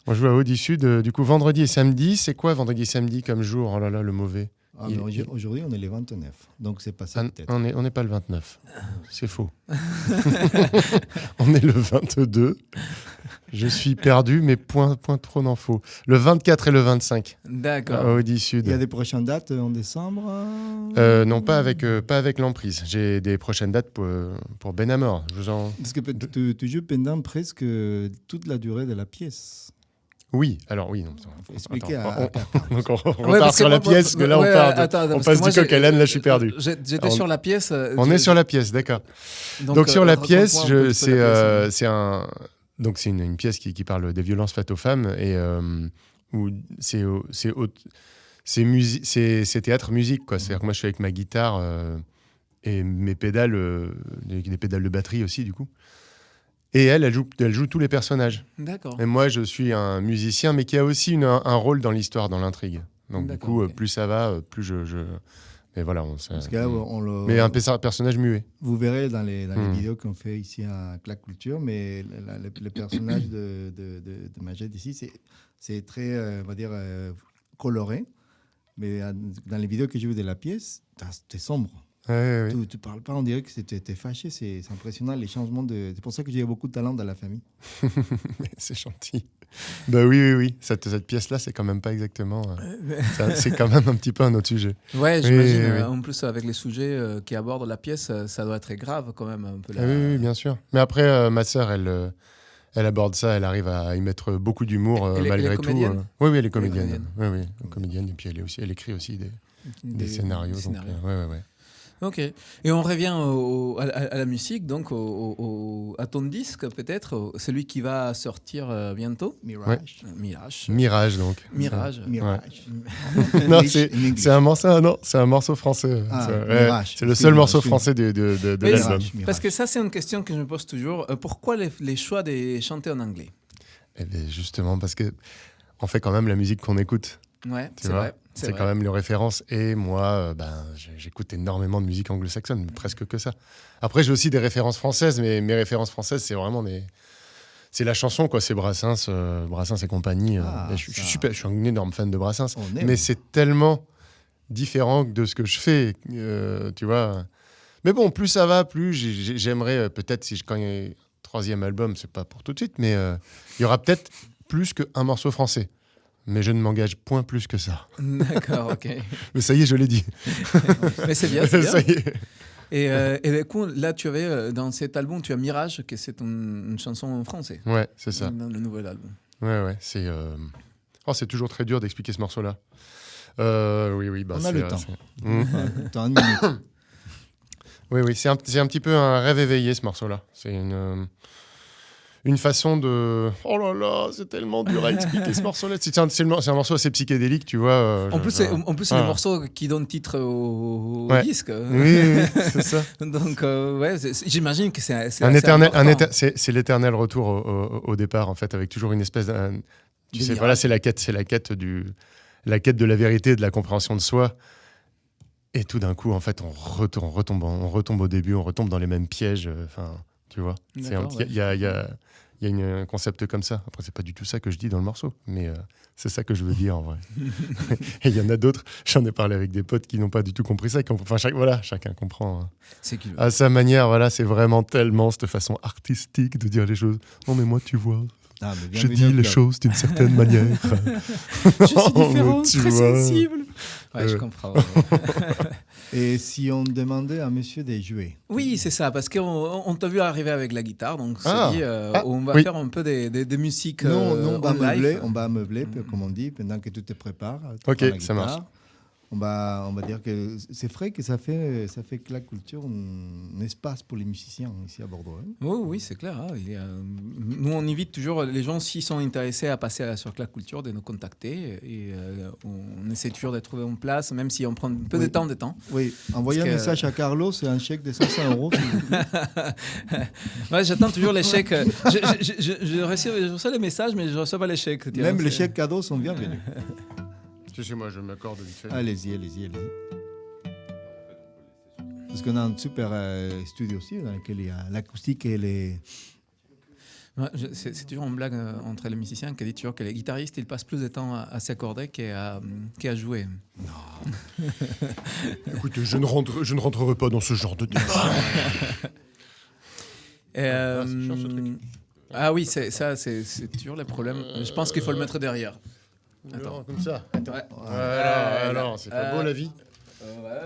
On joue à Audi Sud. Du coup, vendredi et samedi. C'est quoi vendredi et samedi comme jour? Oh là là, le mauvais. Ah, mais aujourd'hui, on est les 29. Donc, c'est passé Ah, peut-être. on n'est pas le 29. C'est faux. On est le 22. Je suis perdu, mais point trop n'en faut. Le 24 et le 25 à D'accord. Audi Sud. Il y a des prochaines dates en décembre Non, pas avec l'Emprise. J'ai des prochaines dates pour Benamor. Parce que tu joues pendant presque toute la durée de la pièce. Oui, alors oui. Non, Faut expliquer attends, à donc on Ouais, repart parce sur que la moi- pièce, que là on ouais, part de- attends, on parce passe que moi, du coq à l'âne, là je suis perdu. J'étais Alors, sur la pièce. On est sur la pièce, d'accord. Donc sur la pièce, c'est une pièce qui parle des violences faites aux femmes et où c'est théâtre musique quoi. C'est-à-dire que moi je suis avec ma guitare et mes pédales, des pédales de batterie aussi du coup. Et elle joue tous les personnages. D'accord. Et moi je suis un musicien mais qui a aussi un rôle dans l'histoire, dans l'intrigue. Donc du D'accord, coup ok. plus ça va, plus je... Mais voilà, Parce que là, mais un personnage muet. vous verrez dans les Hmm. vidéos qu'on fait ici à Claque Culture, mais le personnage de Majed ici, c'est très, on va dire, coloré. Mais dans les vidéos que j'ai vues de la pièce, c'est sombre. Ouais. Tu parles pas, on dirait que t'es fâché. C'est impressionnant les changements de. C'est pour ça que j'ai beaucoup de talent dans la famille. C'est gentil. Bah oui. Cette pièce-là, c'est quand même pas exactement. C'est quand même un petit peu un autre sujet. Ouais, j'imagine. Oui. En plus, avec les sujets qui abordent la pièce, ça doit être grave quand même. Un peu Ah oui, bien sûr. Mais après, ma sœur, elle aborde ça, elle arrive à y mettre beaucoup d'humour Elle est malgré tout. comédienne Oui, elle est comédienne. comédienne. Oui, comédienne. Et puis elle écrit aussi des scénarios. des donc, scénarios. ouais. Ok. Et on revient à la musique, donc à ton disque peut-être, celui qui va sortir bientôt. Mirage. Mirage, donc. Mirage. Mirage. Non, English, c'est in English. c'est un morceau français. Ah, C'est Mirage. c'est le seul morceau Excuse-moi. français de Mais l'album. Mirage. Parce que ça, c'est une question que je me pose toujours. Pourquoi les choix de chanter en anglais? Eh bien, justement, parce que on fait quand même la musique qu'on écoute. Ouais, Tu c'est vois, vrai. c'est quand même les références. Et moi, j'écoute énormément de musique anglo-saxonne, presque que ça. Après, j'ai aussi des références françaises, mais mes références françaises, c'est vraiment c'est la chanson, quoi. C'est Brassens et compagnie. Et je suis un énorme fan de Brassens. On aime. Mais c'est tellement différent de ce que je fais, tu vois. Mais bon, plus ça va, plus j'aimerais, peut-être, quand il y a un 3e album, c'est pas pour tout de suite, mais il y aura peut-être plus qu'un morceau français. Mais je ne m'engage point plus que ça. D'accord, ok. Mais ça y est, je l'ai dit. Mais c'est bien, c'est bien. Ça y est. Et du coup, là, tu avais dans cet album, tu as Mirage, que c'est une chanson en français. Ouais, c'est ça. Dans le nouvel album. Ouais, c'est... c'est toujours très dur d'expliquer ce morceau-là. Oui. On a le temps. Mmh. T'as une minute. Oui, c'est un petit peu un rêve éveillé, ce morceau-là. C'est une façon de... Oh là là, c'est tellement dur à expliquer ce morceau-là. C'est un morceau assez psychédélique, tu vois. En plus, c'est le morceau qui donne titre au Ouais. disque. Oui, c'est ça. Donc, ouais, j'imagine que c'est Un assez éternel, important. c'est l'éternel retour au départ, en fait, avec toujours une espèce de... Tu sais, miracle. voilà, c'est la quête la quête de la vérité, de la compréhension de soi. Et tout d'un coup, en fait, on retombe au début, on retombe dans les mêmes pièges. Enfin, tu vois. D'accord, Il y a un concept comme ça. Après, c'est pas du tout ça que je dis dans le morceau, mais c'est ça que je veux dire en vrai. Et il y en a d'autres. J'en ai parlé avec des potes qui n'ont pas du tout compris ça. Enfin, chacun comprend. C'est qu'il À sa manière, voilà, c'est vraiment tellement cette façon artistique de dire les choses. Non, mais moi, tu vois, Ah, mais je bienvenue dis au les club. choses d'une certaine manière. Je suis différente, Tu très vois. sensible. Ouais, je comprends. Et si on demandait à monsieur de jouer? Oui, c'est ça, parce qu'on t'a vu arriver avec la guitare, donc on s'est Ah. dit, Ah, on va oui. faire un peu des musiques Non, on va en live. meubler, comme on dit, pendant que tu te prépares. tu Ok, prends la ça marche. guitare. On va dire que c'est vrai que ça fait que la culture un espace pour les musiciens ici à Bordeaux. Hein. Oui, c'est clair. Hein, nous, on invite toujours les gens, s'ils sont intéressés à passer sur Claque Culture, de nous contacter. Et on essaie toujours de trouver une place, même si on prend un peu Oui. de temps. Oui, envoyer un Parce que- message à Carlos, c'est un chèque de 500 €. s'il vous plaît. Ouais, j'attends toujours les chèques. Je reçois les messages, mais je ne reçois pas les chèques. Même les chèques cadeaux sont bienvenus. Tu sais, moi, je m'accorde vite fait. Allez-y. Parce qu'on a un super studio aussi dans lequel il y a l'acoustique et les... Ouais, c'est toujours une blague entre les musiciens qui dit toujours que les guitaristes ils passent plus de temps à s'accorder qu'à jouer. Écoute, je ne rentrerai pas dans ce genre de débat. Et, c'est chiant, ce truc. Ah oui, c'est toujours le problème. Je pense qu'il faut le mettre derrière. Attends. Non, comme ça. Ouais. Alors, c'est pas beau la vie.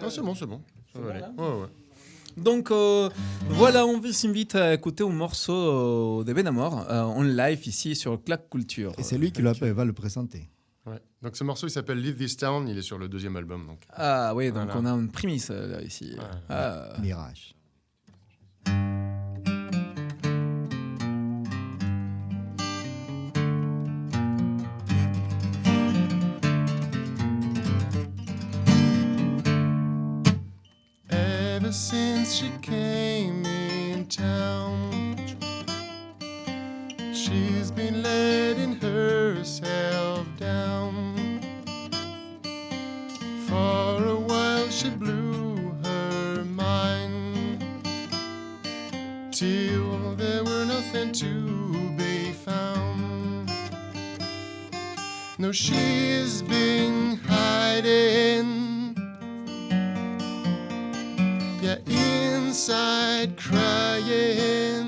Non, c'est bon. Ça va aller. là Ouais. Donc voilà, on vous invite à écouter un morceau de Benamor en live ici sur Claque Culture. Et c'est lui qui va le présenter. Ouais. Donc ce morceau, il s'appelle Leave This Town. Il est sur le 2e album. Donc. Ah oui, donc Voilà. on a une prémisse là, ici. Ouais. Ah. Mirage. Ever since she came in town, she's been letting herself down. For a while she blew her mind, till there were nothing to be found. No, she's been hiding, yeah, inside crying.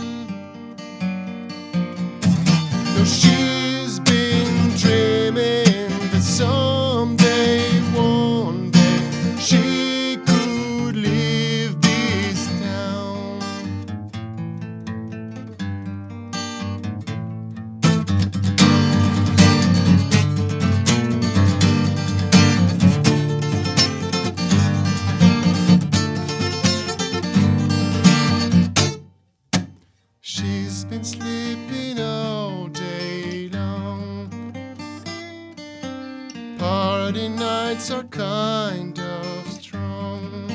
No, she's been dreaming that someday, one day, she could leave this town. She's been sleeping all day long. Party nights are kind of strong.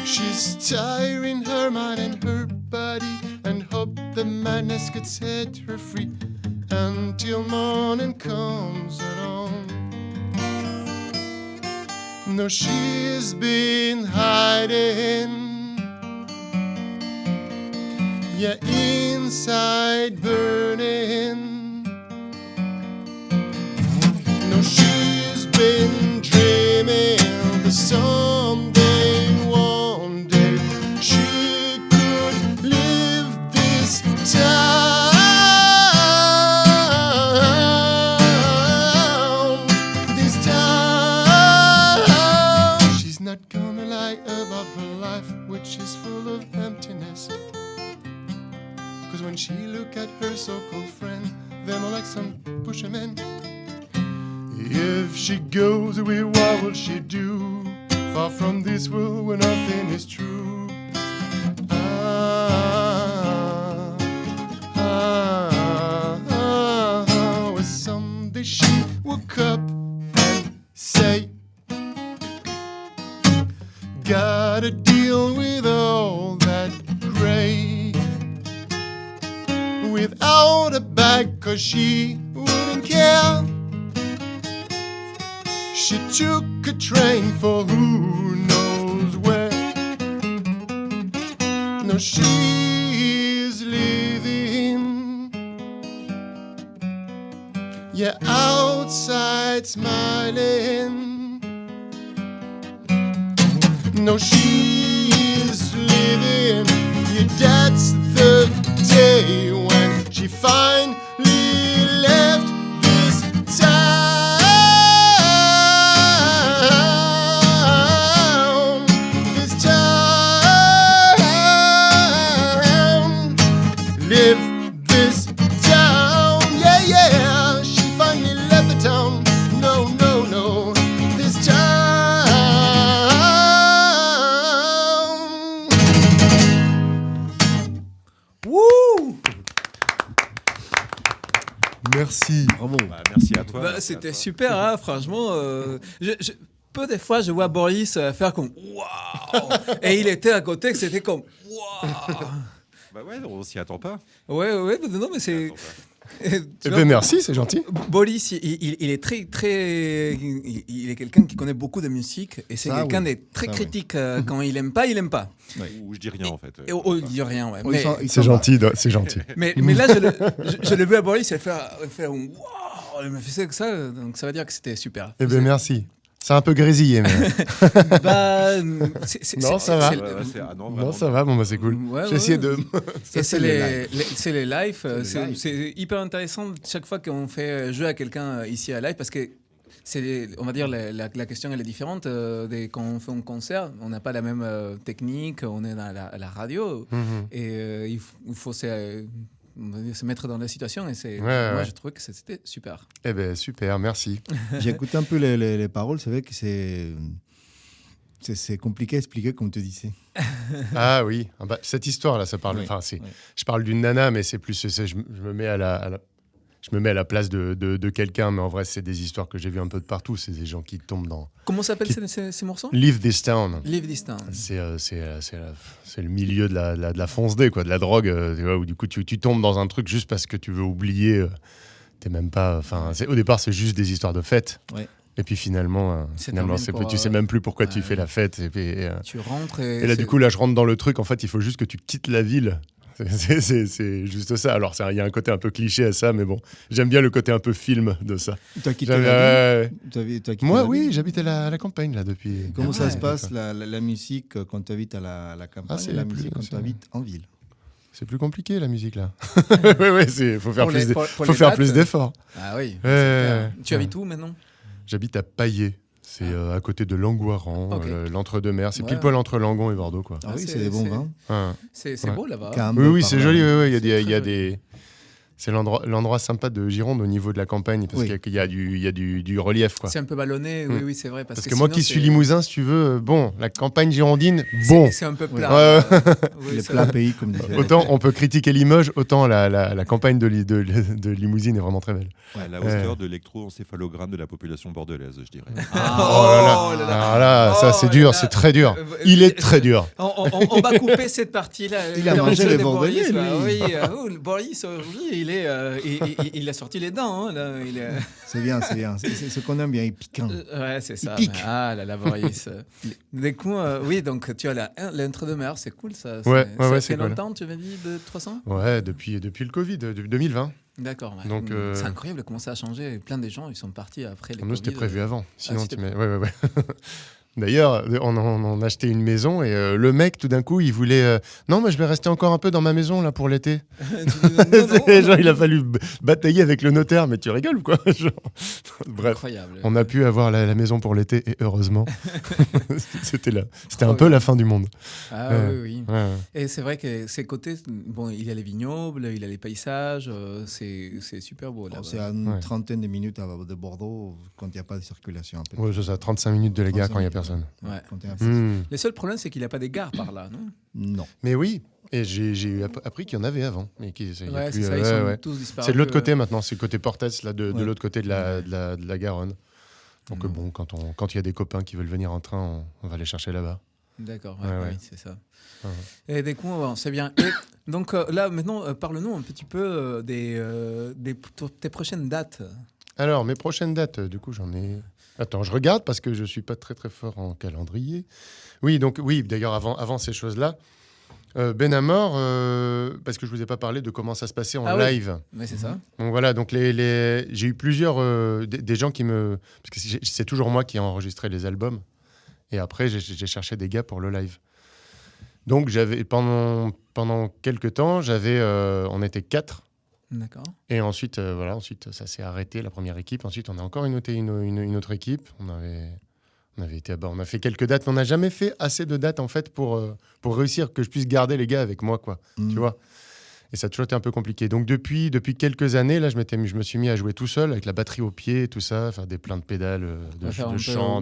She's tiring her mind and her body, and hope the madness could set her free until morning comes along. No, she's been hiding, yeah, inside burning. No, she's been dreaming that someday, one day, she could leave this town. This town. She's not gonna lie about her life, which is full of emptiness. Cause when she look at her so-called friend, they're more like some pushermen. If she goes away, what will she do? Far from this world where nothing is true. Well, someday she woke up and say, gotta deal with all that gray without a bag, cause she wouldn't care She took a train for who knows where. No, she's living, yeah, outside smiling. No, she's living, yeah, that's the day when she finally left this town. This town. Live this town. Yeah, yeah. She finally left the town. No, no, no. This town. Wouh! Merci. Bravo. Bah, merci à toi. Bah, merci à c'était toi. super, hein, franchement. Peu des fois, je vois Boris faire comme waouh, et il était à côté, que c'était comme waouh. Bah ouais, on s'y attend pas. Ouais, non, mais On s'y c'est. attend pas. Tu Eh vois, ben merci, c'est gentil. Boris, il est très, il est quelqu'un qui connaît beaucoup de musique et c'est Ça, quelqu'un oui. de très Ça, oui. critique. Quand il aime pas, il aime pas. Ou je dis rien en fait. Et il dit rien, ouais. Oui, ils C'est sont- gentil, c'est gentil. Mais là, je l'ai vu à Boris, il fait un waouh, il me faisait que ça, donc ça veut dire que c'était super. Eh ben merci. C'est un peu grésillé, mais Bah, Non, ça va. Ouais, ouais, ah non, vraiment. non, ça va. Bon, bah c'est cool. Ouais, J'ai essayé ouais. de. Et c'est les lives, C'est les lives. c'est hyper intéressant chaque fois qu'on fait jouer à quelqu'un ici à live parce que on va dire la question elle est différente quand on fait un concert, on n'a pas la même technique, on est dans la radio Mhm. et il faut on va dire, se mettre dans la situation et Ouais, moi ouais. je trouvais que c'était super. Eh ben super, merci. J'ai écouté un peu les paroles, c'est vrai que c'est compliqué à expliquer, comme tu disais. Ah oui, ah bah, cette histoire-là, ça parle. Oui, Enfin, oui. je parle d'une nana, mais c'est plus. Je me mets à je me mets à la place de quelqu'un, mais en vrai, c'est des histoires que j'ai vues un peu de partout. C'est des gens qui tombent dans. Comment s'appellent ces morceaux? Leave this town. Live This Town. C'est le milieu de la fonce dé, quoi, de la drogue, tu vois, où du coup tu tombes dans un truc juste parce que tu veux oublier. T'es même pas. Enfin, au départ, c'est juste des histoires de fête. Ouais. Et puis finalement, termine pour, tu sais même plus pourquoi tu ouais. fais la fête. Et Tu rentres là, du coup, là, je rentre dans le truc. En fait, il faut juste que tu quittes la ville. C'est juste ça. Alors, il y a un côté un peu cliché à ça, mais bon, j'aime bien le côté un peu film de ça. Tu as quitté J'avais- la ville ouais. T'as quitté Moi, la oui, ville j'habite à la campagne là depuis. Comment Ah ça ouais. se passe, la musique, quand tu habites à la campagne c'est et la plus- musique quand c'est- tu habites en ville? C'est plus compliqué la musique là. Oui, faut faire Pour les- plus pour faut les faire dates. plus d'efforts. Ah oui. Ouais, c'est clair. ouais. Tu habites où maintenant? J'habite à Paillé. C'est à côté de Langoiran, Ok. l'entre-deux-mers. C'est Ouais. pile poil entre Langon et Bordeaux, quoi. Ah Ah, oui, c'est- c'est des bons c'est- vins. Ouais. C'est Ouais. beau là-bas. Cambre, Oui, par c'est là. joli. Oui, il y a C'est il y a très des. C'est l'endroit sympa de Gironde au niveau de la campagne parce Oui. qu'il y a du relief, quoi. C'est un peu ballonné, Mm. oui, c'est vrai. Parce Parce que moi sinon, qui suis c'est- limousin, si tu veux, bon, la campagne girondine, bon. C'est un peu Ouais. plat. Ouais. Oui, Les c'est plats vrai. pays, comme disait. Autant on peut critiquer Limoges, autant la campagne de Limousine est vraiment très belle. À la hauteur de l'électroencéphalogramme de la population bordelaise, je dirais. Ah, Oh là là. Alors là, ça c'est dur, là. c'est très dur. Euh, Il est très dur. On va couper cette partie-là. Il a Le mangé jeu les de Bordelais, Boris, bah lui. oui, Boris, aujourd'hui, il a sorti les dents. Hein, là, il est... C'est bien, c'est bien. C'est ce qu'on aime bien, il est piquant. Ouais, c'est ça. pique. Ah là là, Boris. Du coup, oui, donc tu as l'entre-deux-mers, c'est cool ça. Ouais, Ça ouais, fait c'est cool. longtemps, tu m'as dit, de 300? Ouais, depuis le Covid, depuis 2020. D'accord. Ouais. Donc, C'est incroyable comment ça a changé. Plein de gens, ils sont partis après les Nous, c'était Covid. prévu avant. Sinon, c'était ouais. D'ailleurs, on a acheté une maison et le mec, tout d'un coup, il voulait. Non, mais je vais rester encore un peu dans ma maison là pour l'été. Genre, il a fallu batailler avec le notaire, mais tu rigoles ou quoi? Genre, bref. Incroyable. On a pu avoir la maison pour l'été et heureusement. C'était un peu la fin du monde. Ah Ouais. oui. Ouais. Et c'est vrai que ces côtés, bon, il y a les vignobles, il y a les paysages, c'est super beau là. C'est à une Ouais. trentaine de minutes de Bordeaux quand il n'y a pas de circulation. À peu près. Ouais, c'est ça, 35 minutes de la gare quand il n'y a personne. Ouais. Quand il y a- Hmm. Le seul problème, c'est qu'il n'y a pas des gares par là, non? Non. Mais oui, et j'ai appris qu'il y en avait avant. Mais il y a Ouais, plus, c'est ça, ils ouais, sont ouais. tous disparus. C'est de l'autre côté maintenant, c'est le côté Portes, là, de Ouais. l'autre côté de la Garonne. Donc bon, quand il y a des copains qui veulent venir en train, on va les chercher là-bas. D'accord, Ouais, ouais. oui, c'est ça. Ouais. Et du coup, bon, c'est bien. Et donc là, maintenant, parle-nous un petit peu tes prochaines dates. Alors, mes prochaines dates, du coup, j'en ai... Attends, je regarde parce que je suis pas très très fort en calendrier. Oui, donc oui, d'ailleurs, avant ces choses-là, Benamor, parce que je vous ai pas parlé de comment ça se passait en Ah oui. live. Mais c'est ça. Donc voilà, donc j'ai eu plusieurs des gens qui me... Parce que c'est toujours moi qui ai enregistré les albums. Et après, j'ai cherché des gars pour le live. Donc j'avais pendant quelques temps, on était 4. D'accord. Et ensuite, ensuite ça s'est arrêté, la première équipe. Ensuite, on a encore une autre équipe. On avait été on a fait quelques dates, mais on n'a jamais fait assez de dates en fait pour réussir que je puisse garder les gars avec moi, quoi. Tu vois. Et ça a toujours été un peu compliqué. Donc depuis quelques années, là, je me suis mis à jouer tout seul avec la batterie au pied, tout ça, faire plein de pédales, de chant,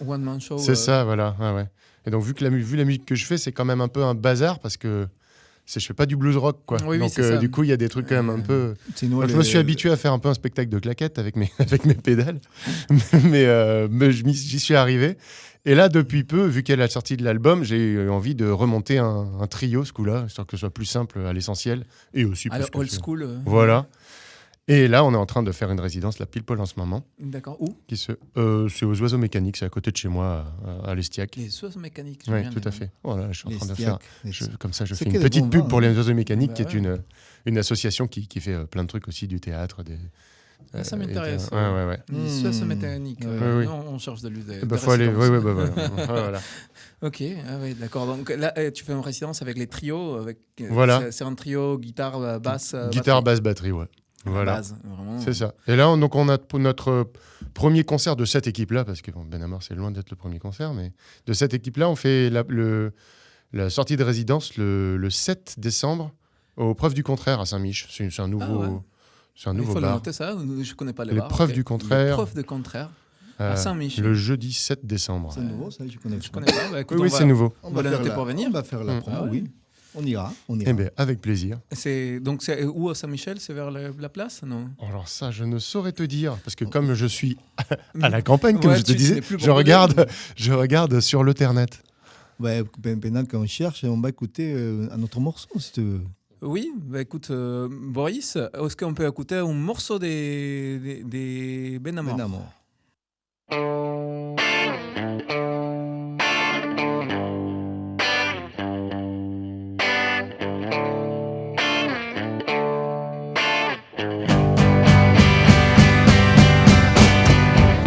One man show. C'est ça, voilà. Ouais. Et donc vu la musique que je fais, c'est quand même un peu un bazar parce que je fais pas du blues rock, quoi. Oui, donc c'est ça. du coup, il y a des trucs quand même un peu. Sinon, Moi, je me suis habitué à faire un peu un spectacle de claquettes avec mes pédales, mais j'y suis arrivé. Et là, depuis peu, vu qu'elle a sorti de l'album, j'ai eu envie de remonter un trio ce coup-là, histoire que ce soit plus simple à l'essentiel et aussi Alors, parce que old school. Voilà. Et là, on est en train de faire une résidence, la pile poil en ce moment, D'accord. Où c'est aux Oiseaux Mécaniques, c'est à côté de chez moi, à l'Estiac. Les sources mécaniques. Oui, tout à fait. Voilà, je suis en train de faire. Comme ça, je C'est fais que une des petite bons pub vins, pour hein. les Oiseaux Mécaniques, Bah qui est ouais. une association qui fait plein de trucs aussi, du théâtre. Ça m'intéresse. Ouais. Les sources mécaniques. Ouais, oui. Non, on cherche de l'usage. Bah, faut aller. Ouais, bah, voilà. Voilà. Ok, oui, d'accord. Donc là, tu fais une résidence avec les trios. Voilà. C'est un trio guitare, basse. Guitare, basse, batterie, ouais. Voilà. Base, vraiment. C'est ça. Et là, donc, on a notre premier concert de cette équipe-là, parce que Benamor, c'est loin d'être le premier concert, mais de cette équipe-là, on fait la sortie de résidence le 7 décembre aux Preuves du Contraire à Saint-Mich. C'est un nouveau, ouais. c'est un Il nouveau faut le bar. noter ça. Je connais pas les Les bars. Preuves ok. du Contraire. Les Preuves du Contraire. À Saint-Mich. Le jeudi 7 décembre. C'est nouveau, ça, je connais. Je connais pas. Bah, écoute, Oui, on va- c'est nouveau. On va le noter pour venir. On va faire la promo, Ah ouais. oui. On ira. Eh bien, avec plaisir. Donc c'est où à Saint-Michel? C'est vers la place, non? Alors ça, je ne saurais te dire, parce que comme je suis à la campagne, comme Ouais, je te tu disais, sais plus je pour regarde sur l'Ethernet. Ouais, pendant qu'on cherche, on va écouter un autre morceau, si tu veux. Oui, bah écoute, Boris, est-ce qu'on peut écouter un morceau des Benamor? Benamor.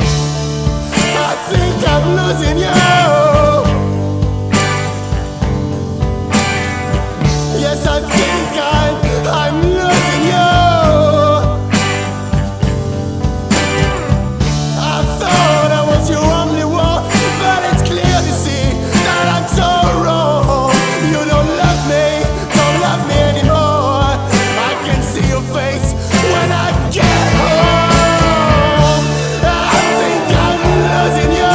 I think I'm losing you. Yes, I think I'm losing you. I thought I was your only one, but it's clear to see that I'm so wrong. You don't love me anymore. I can see your face when I get home. I think I'm losing you.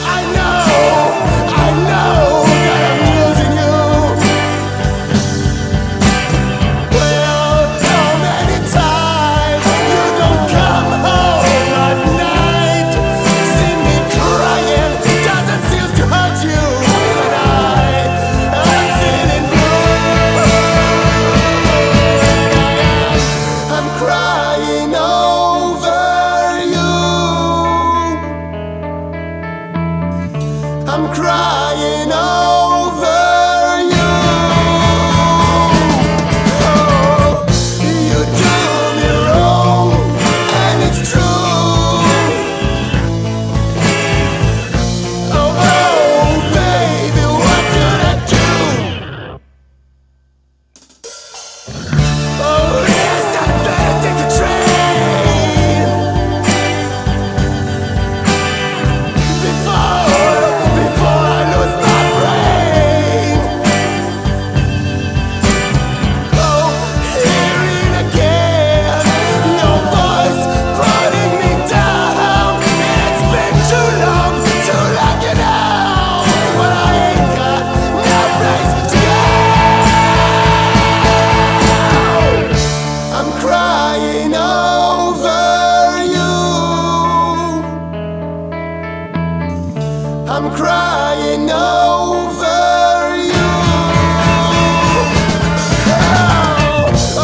I know that I'm losing you. Well, how many times you don't come home at night? See me crying, doesn't seem to hurt you. And I'm feeling blue. I'm crying over you. I'm crying over you. Oh, you do me wrong, and it's true. Oh, baby, what could I do? Oh, yes, I better take the train before I lose my brain. Oh, hearing again your voice putting me down. It's been too long to lock you down, but I ain't got no place to go. I'm crying over you. I'm crying over you. Oh,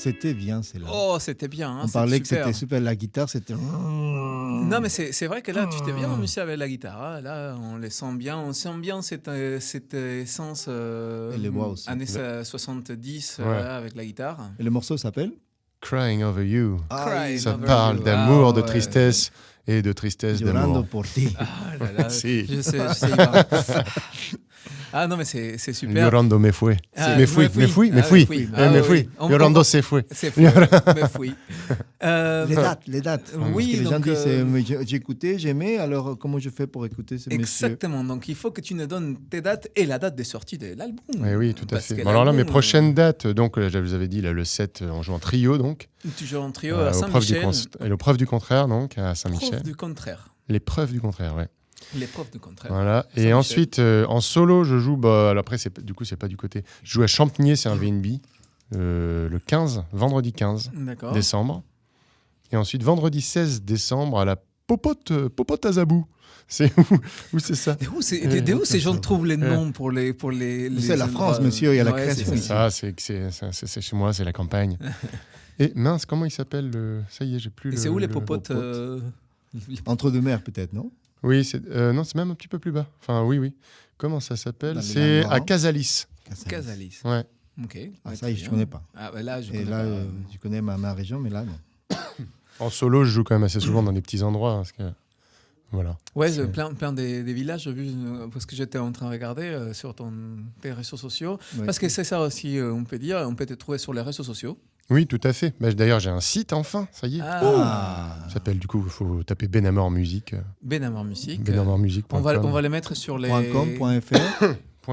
C'était bien, c'est là. Oh, c'était bien. Hein, On parlait que c'était super. La guitare, c'était. Non, mais c'est vrai que là, tu t'es bien amusé avec la guitare. Hein. Là, on les sent bien. On sent bien cette essence Et les voix aussi. années 70 Ouais. avec la guitare. Et le morceau s'appelle Crying Over You. Crying Ça Over parle You. d'amour, Ah, de ouais. tristesse et de tristesse Llorando d'amour. por ti. Ah là là, Si. je sais, Ivan. Ah non, mais c'est super. Llorando me fui. Ah, me fui. Ah, me me fui. fui. Eh, me fui. Llorando se fui. C'est fou. Me fui. Les dates. Parce Oui, que les gens donc, disent mais j'ai écouté, j'aimais, alors comment je fais pour écouter ce monsieur? Exactement. Donc, il faut que tu nous donnes tes dates et la date de sortie de l'album. Eh oui, tout à Parce fait. que Bon, alors là, mes l'album, prochaines dates, donc, je vous avais dit, là, le 7, on joue en trio, donc. Toujours en trio Aux à preuves du Saint-Michel. et le preuve du contraire, donc, à Preuve Saint-Michel. du contraire. Les preuves du contraire, ouais. Les preuves du contraire. Voilà. Et Saint-Michel. ensuite, en solo, je joue. Bah, après, c'est pas du côté. Je joue à Champigny, c'est un VNB, le 15, vendredi 15 D'accord. décembre. Et ensuite, vendredi 16 décembre, à la Popote à Zabou. C'est où c'est ça? De où ces gens trouvent les noms pour les C'est la endroits, France, monsieur, il y a la ouais, création. c'est C'est chez moi, c'est la campagne. Et mince, comment il s'appelle Ça y est, j'ai plus Et le. c'est où les le- popotes Entre deux mers, peut-être, non? Oui, non, c'est même un petit peu plus bas. Enfin, oui. Comment ça s'appelle? Dans les C'est Landes à Laurent. Casalis. Casalis. Ouais. Ok. Ah, Ouais, ça, très je bien. ne connais pas. Ah, bah là, je Et connais là, pas. je connais ma région, mais là, non. En solo, je joue quand même assez souvent dans des petits endroits. Parce que, voilà. Ouais, c'est- plein des villages, j'ai vu, parce que j'étais en train de regarder sur tes réseaux sociaux. Ouais. Parce que c'est ça aussi, on peut dire, on peut te trouver sur les réseaux sociaux. Oui, tout à fait. Bah, d'ailleurs, j'ai un site enfin, ça y est. Ah. Ça s'appelle, du coup, il faut taper Benamor Musique. Benamor Musique. Benamormusique.com. On va les mettre sur les... .com.fr.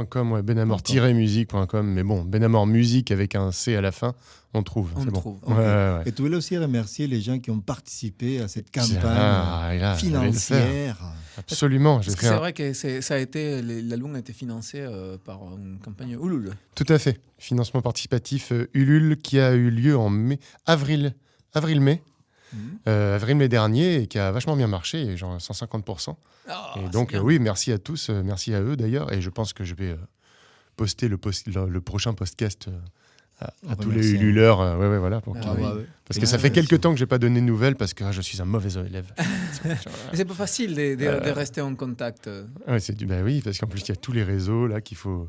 .com, ouais, benamor-musique.com. Mais bon, Benamor Musique avec un C à la fin, on trouve. On c'est bon. trouve, Ouais, ok. ouais. Et tu voulais aussi remercier les gens qui ont participé à cette campagne Ah, là, je vais le faire. financière. Absolument. J'ai Parce que fait c'est un- vrai que ça a été, l'album a été financé par une campagne Ulule. Tout à fait. Financement participatif Ulule qui a eu lieu en avril-mai. Avril-mai dernier et qui a vachement bien marché, genre 150%. Ah, et c'est donc, bien. oui, merci à tous, merci à eux d'ailleurs. Et je pense que je vais poster le prochain podcast à On tous les remercie, ululeurs. Ouais, voilà, pour Ah qu'ils- oui. Parce que ça fait quelques temps que j'ai pas donné de nouvelles parce que je suis un mauvais élève. Mais c'est pas facile de rester en contact. Ouais, bah oui, parce qu'en plus, il y a tous les réseaux là qu'il faut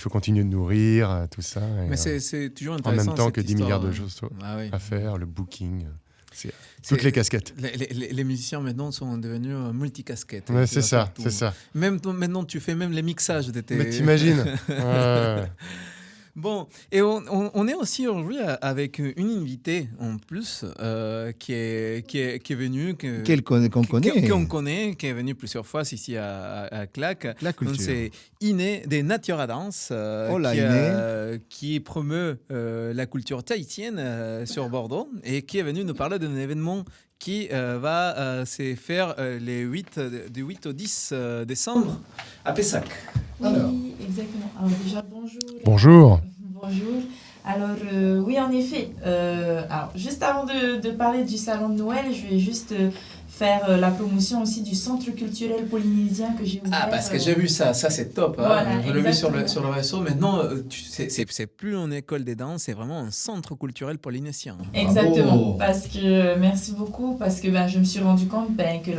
continuer de nourrir, tout ça. Et, Mais c'est toujours en intéressant. même temps cette que 10 histoire, milliards de hein. choses Ah oui. à faire, le booking, c'est C'est- toutes les casquettes. Les musiciens maintenant sont devenus multicasquettes. Ouais, Tu c'est vas ça, faire tout. c'est ça. Même maintenant, tu fais même les mixages de tes. Mais t'imagines Ouais. Bon, et on est aussi aujourd'hui avec une invitée en plus qui est venue. Qu'on connaît. Qu'on connaît, qui est venue plusieurs fois ici à Clac. La Donc culture. c'est Iné des Nature à Danse Hola, qui promeut la culture tahitienne sur Bordeaux et qui est venue nous parler d'un événement qui va se faire du 8 au 10 décembre à Pessac. Oui, exactement. Alors déjà, bonjour. Bonjour. Bonjour. Alors, oui, en effet. Alors, juste avant de parler du salon de Noël, je vais juste faire la promotion aussi du centre culturel polynésien que j'ai ouvert. Ah, parce que j'ai vu ça c'est top. Hein. Voilà, Je l'ai vu sur exactement. le réseau. Maintenant, c'est plus une école des danses, c'est vraiment un centre culturel polynésien. Exactement. Bravo. Parce que, merci beaucoup, parce que je me suis rendu compte que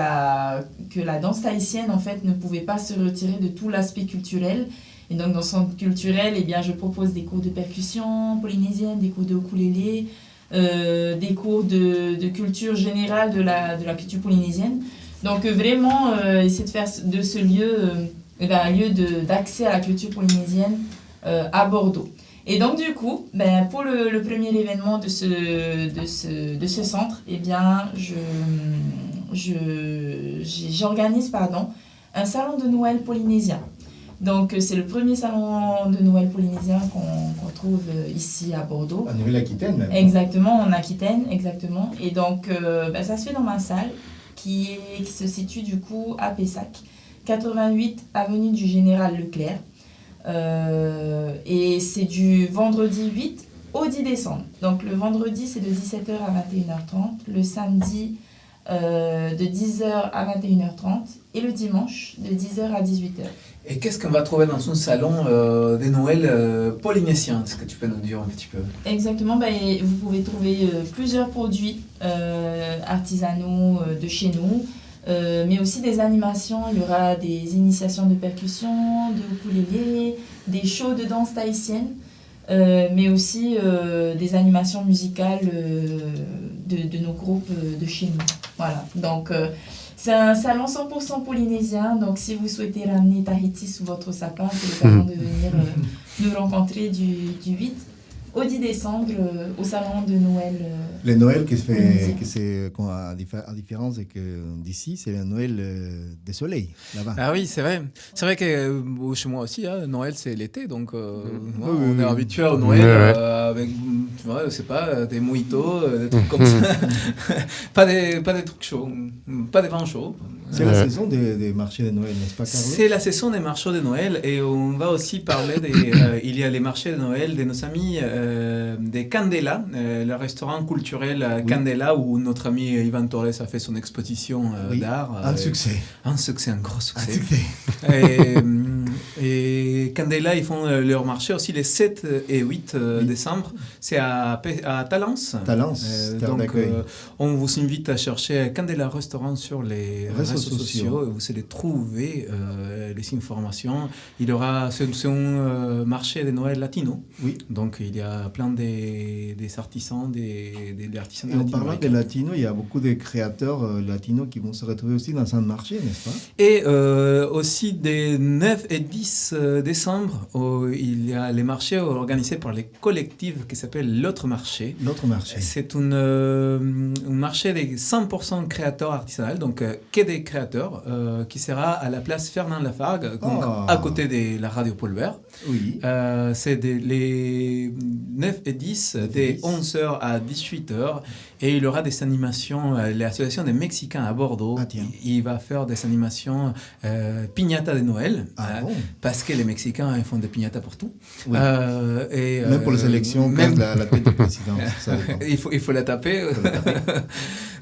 la danse tahitienne, en fait, ne pouvait pas se retirer de tout l'aspect culturel. Et donc, dans le centre culturel, je propose des cours de percussion polynésienne, des cours de ukulélé, des cours de culture générale de la culture polynésienne. Donc, vraiment, essayer de faire de ce lieu un lieu d'accès à la culture polynésienne à Bordeaux. Et donc, du coup, pour le premier événement de ce centre, j'organise un salon de Noël polynésien. Donc, c'est le premier salon de Noël polynésien qu'on trouve ici à Bordeaux. En Nouvelle-Aquitaine, même. Exactement, en Aquitaine, exactement. Et donc, ça se fait dans ma salle qui se situe du coup à Pessac, 88 avenue du Général Leclerc. Et c'est du vendredi 8 au 10 décembre. Donc, le vendredi, c'est de 17h à 21h30. Le samedi, de 10h à 21h30. Et le dimanche, de 10h à 18h. Et qu'est-ce qu'on va trouver dans un salon de Noël polynésien? Est-ce que tu peux nous dire un petit peu? Exactement, et vous pouvez trouver plusieurs produits artisanaux de chez nous, mais aussi des animations. Il y aura des initiations de percussion, de ukulélé, des shows de danse tahitienne, mais aussi des animations musicales de nos groupes de chez nous. Voilà, donc c'est un salon 100% polynésien, donc si vous souhaitez ramener Tahiti sous votre sapin, c'est l'occasion de venir nous rencontrer du 8 au 10 décembre au salon de Noël. Le Noël à différence d'ici, c'est le Noël des soleils, là-bas. Ah oui, c'est vrai. C'est vrai que chez moi aussi, Noël c'est l'été, donc on est habitué au Noël avec, tu vois, je sais pas, des mojitos, des trucs comme ça. pas des trucs chauds, pas des vins chauds. C'est la saison des marchés de Noël, n'est-ce pas, Carlo? C'est la saison des marchés de Noël et on va aussi parler il y a les marchés de Noël de nos amis des Candela, le restaurant culturel Candela où notre ami Ivan Torres a fait son exposition d'art. Un succès. Un succès, un gros succès. Un succès. Et Candela, ils font leur marché aussi les 7 et 8 décembre. C'est à Talence. Talence, donc, on vous invite à chercher Candela Restaurant sur les réseaux sociaux et vous allez trouver les informations. Il y aura c'est un marché de Noël latino. Oui. Donc, il y a plein des artisans, des artisans latino. En parlant des latinos, il y a beaucoup de créateurs latinos qui vont se retrouver aussi dans un marché, n'est-ce pas? Et aussi des 9 et 10 décembre, il y a les marchés organisés par les collectifs qui s'appellent L'Autre Marché. L'Autre Marché. C'est un marché des 100% créateurs artisanaux, donc que des créateurs, qui sera à la place Fernand Lafargue, donc à côté de la radio Paul Bert. Oui. C'est les 9 et 10, des 11h à 18h. Et il y aura des animations, l'association des Mexicains à Bordeaux, il va faire des animations piñata de Noël, parce que les Mexicains ils font des piñatas pour tout. Oui. Même pour les élections, même la tête du président. il faut la taper.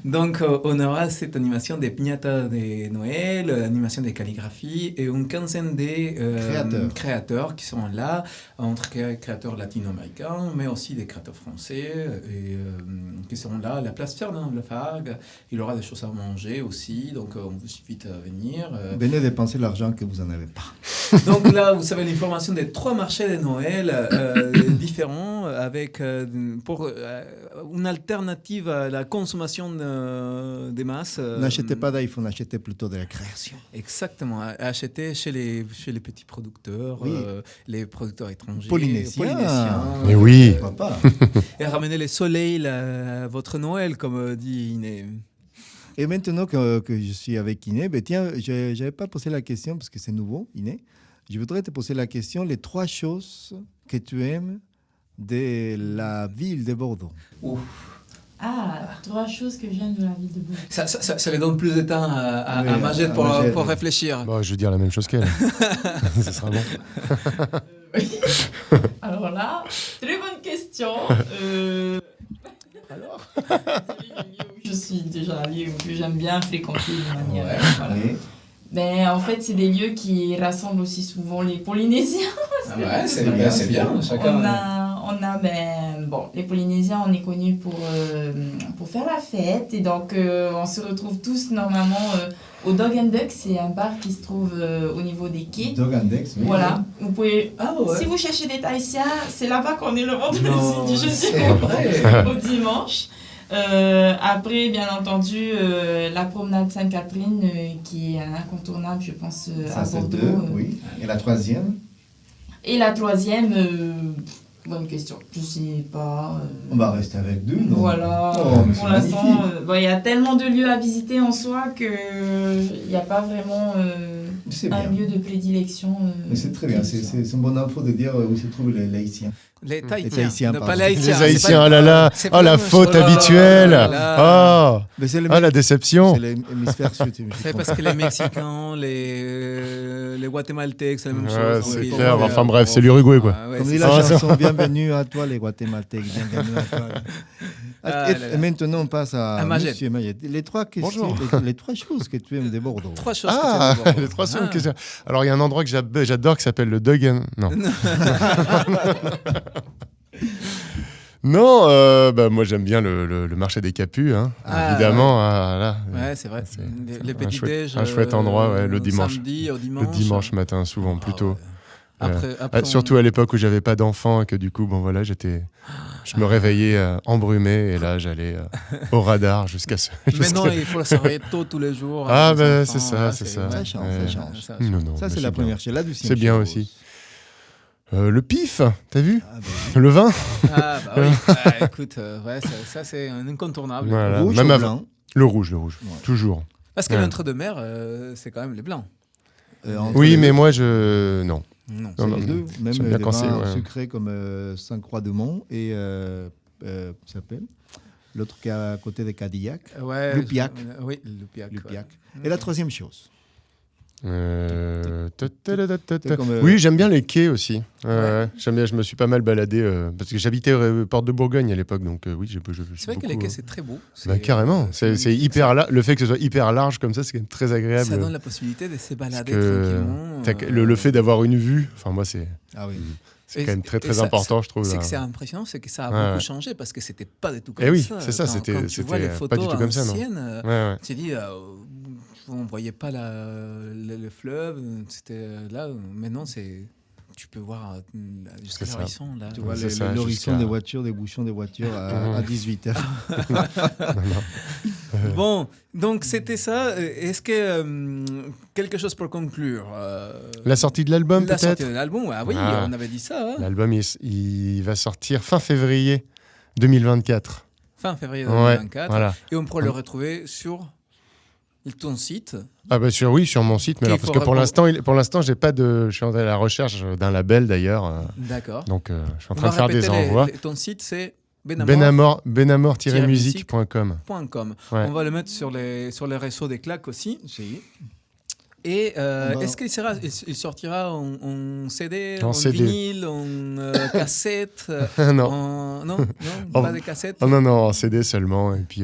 Donc, on aura cette animation des piñatas de Noël, animation des calligraphies et une quinzaine de créateurs qui seront là, entre créateurs latino-américains, mais aussi des créateurs français et qui seront là à la place Fernand Lafargue. Il y aura des choses à manger aussi, donc on vous invite à venir. Venez dépenser l'argent que vous n'en avez pas. Donc là, vous savez l'information des 3 marchés de Noël différents avec pour une alternative à la consommation des masses. N'achetez pas d'iPhone, achetez plutôt de la création. Exactement, achetez chez les petits producteurs, les producteurs étrangers, polynésiens. Mais oui. Et ramenez le soleil à votre Noël, comme dit Iné. Et maintenant que je suis avec Iné, tiens, je n'avais pas posé la question parce que c'est nouveau, Iné. Je voudrais te poser la question, les 3 choses que tu aimes de la ville de Bordeaux. Ouf. 3 choses que j'aime de la ville de Bordeaux. Ça lui donne plus de temps à Majed pour réfléchir. Bon, je veux dire la même chose qu'elle. Ça sera bon. Alors là, très bonne question. Alors je suis déjà allée où j'aime bien fréquenter de manière. Voilà. Ben, en fait, c'est des lieux qui rassemblent aussi souvent les Polynésiens. C'est bien. Chacun... les Polynésiens, on est connus pour faire la fête. Et donc, on se retrouve tous normalement au Dog and Duck. C'est un bar qui se trouve au niveau des quais. Dog and Duck, oui. Voilà. Vous pouvez, si vous cherchez des Tahitiens, c'est là-bas qu'on est le vendredi, du jeudi au dimanche. Après, bien entendu, la promenade Sainte-Catherine qui est incontournable, je pense, à Bordeaux. Oui. Et la troisième? Bonne question. Je sais pas. On va rester avec 2. Voilà. Pour l'instant, il y a tellement de lieux à visiter en soi qu'il n'y a pas vraiment un lieu de prédilection. Mais c'est très bien. C'est une bonne info de dire où se trouvent les Haïtiens. Les Tahitiens, pas les Haïtiens. Les Haïtiens, oh là là, la faute habituelle. La déception. C'est l'hémisphère sud. C'est parce que les Mexicains, les Guatémaltèques, c'est la même chose. C'est clair, enfin bref, c'est l'Uruguay quoi. Comme dit la chanson, bienvenue à toi les Guatémaltèques, bienvenue à toi. Ah là là. Et maintenant, on passe à Magette. Monsieur Magette. Les trois questions, Bonjour. les trois choses que tu aimes de Bordeaux. 3 choses Ah, que tu aimes de les 3 Bordeaux. questions. Alors, il y a un endroit que j'adore qui s'appelle le Duggan. Non. Non, moi j'aime bien le marché des Capus, hein, Ah, évidemment. Là, Ouais, c'est vrai. C'est Les un petits chouette- déj. un chouette endroit, ouais, le dimanche. Samedi, au le dimanche. dimanche matin, souvent, Ah, plutôt. ouais. Après, Surtout à l'époque où j'avais pas d'enfant et que du coup, je me réveillais embrumé et là j'allais au radar jusqu'à ce. Maintenant, il faut se réveiller tôt tous les jours. Ah, avec les ben enfants, c'est ça, là, c'est ça. Ça change, Ouais. ça change. Ça, Non, non, Ça, mais c'est la bien. première chose. La deuxième C'est bien chose. aussi. Le pif, t'as vu Ah, bah, le vin. Ah, bah oui. Écoute, ouais, ça c'est un incontournable. Voilà. rouge Même ou avant. blanc Le rouge, Ouais. toujours. Parce que Ouais. l'entre-deux-mer, c'est quand même les blancs. entre Oui, les mais deux. moi Non. non. C'est Non, les non, deux, même j'aime des bien quand c'est, vins ouais. sucrés comme Sainte-Croix-de-Mont et ça s'appelle l'autre qui est à côté de Cadillac, Ouais, Lupiac. Oui, Lupiac. Lupiac. ouais. Et la troisième chose. C'est comme, Oui, j'aime bien les quais aussi. Ouais. J'aime bien, je me suis pas mal baladé parce que j'habitais Porte de Bourgogne à l'époque, donc oui, je C'est vrai que les quais, c'est très beau. carrément. C'est magnifique. hyper le fait que ce soit hyper large comme ça, c'est quand même très agréable. Ça donne la possibilité de se balader que tranquillement. le fait d'avoir une vue, enfin moi c'est Ah oui. Et- quand même très et très ça- important, je trouve. C'est là. que c'est impressionnant, c'est que ça a Ouais, beaucoup ouais. changé parce que c'était pas du tout comme Eh oui, ça. c'est ça, Quand tu c'était vois les pas photos du tout comme ça, non. anciennes, Ouais, ouais. tu dis, on voyait pas le fleuve, c'était là. Maintenant, tu peux voir jusqu'à C'est ça. l'horizon là. Tu vois C'est ça, l'horizon jusqu'à- des voitures, des bouchons des voitures à 18h. Bon, donc c'était ça. Est-ce que quelque chose pour conclure La sortie de l'album La sortie peut-être. de l'album, ah oui, Ah. on avait dit ça. Hein. L'album il va sortir fin février 2024. Fin février Ouais, 2024. voilà. Et on pourra le retrouver sur ton site. Ah bah sur mon site, mais Qu'il alors parce que faudra pour l'instant j'ai pas de, je suis en train de la recherche d'un label d'ailleurs, D'accord. donc je suis en On train va de faire des répéter envois. ton site, c'est Benamor-musique.com. .com. Ouais. On va le mettre sur les réseaux des claques aussi. Si. Et On va- est-ce qu'il sortira en CD, En en CD. vinyle, en cassette Non. Non, Oh. pas de cassette. Oh non, en CD seulement. Et puis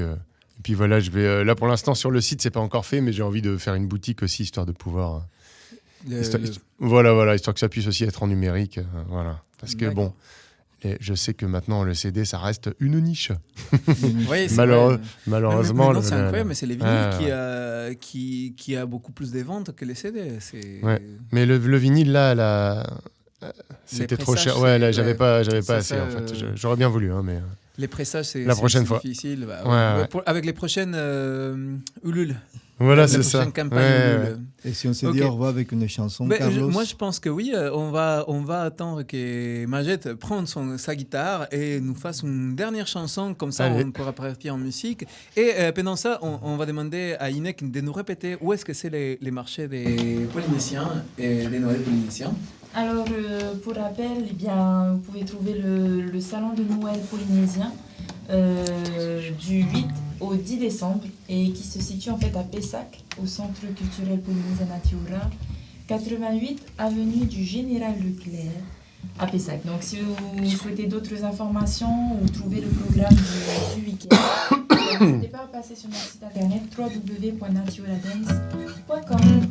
voilà, je vais là pour l'instant sur le site c'est pas encore fait, mais j'ai envie de faire une boutique aussi histoire de pouvoir. Voilà, histoire que ça puisse aussi être en numérique, voilà. Parce que D'accord. bon, je sais que maintenant le CD ça reste une niche. Oui, c'est Malheureux- vrai. Malheureusement. Maintenant, c'est incroyable, mais c'est les vinyles Ouais, qui a beaucoup plus de ventes que les CD. C'est... Ouais. Mais le vinyle là, c'était trop pressages, cher. Ouais, là c'est- j'avais ouais. pas C'est assez ça, en fait. J'aurais bien voulu, hein, mais. Les pressages, c'est La prochaine c'est fois. difficile. Bah, Ouais, ouais. Avec les prochaines Ulule. Voilà, La c'est ça. prochaine campagne Ouais, Ulule. ouais. Et si on se Ok. dit au revoir avec une chanson, Ben, Carlos moi, je pense que oui. On va attendre que Magette prenne sa guitare et nous fasse une dernière chanson. Comme ça, Allez. on pourra partir en musique. Et pendant ça, on va demander à Inek de nous répéter où est-ce que c'est les marchés des Polynésiens et des Noëls polynésiens. Alors, pour rappel, eh bien, vous pouvez trouver le salon de Noël polynésien du 8 au 10 décembre et qui se situe en fait à Pessac, au Centre culturel polynésien Natura, 88 avenue du Général Leclerc à Pessac. Donc, si vous souhaitez d'autres informations ou trouver le programme du week-end, n'hésitez pas à passer sur notre site internet www.naturadance.com.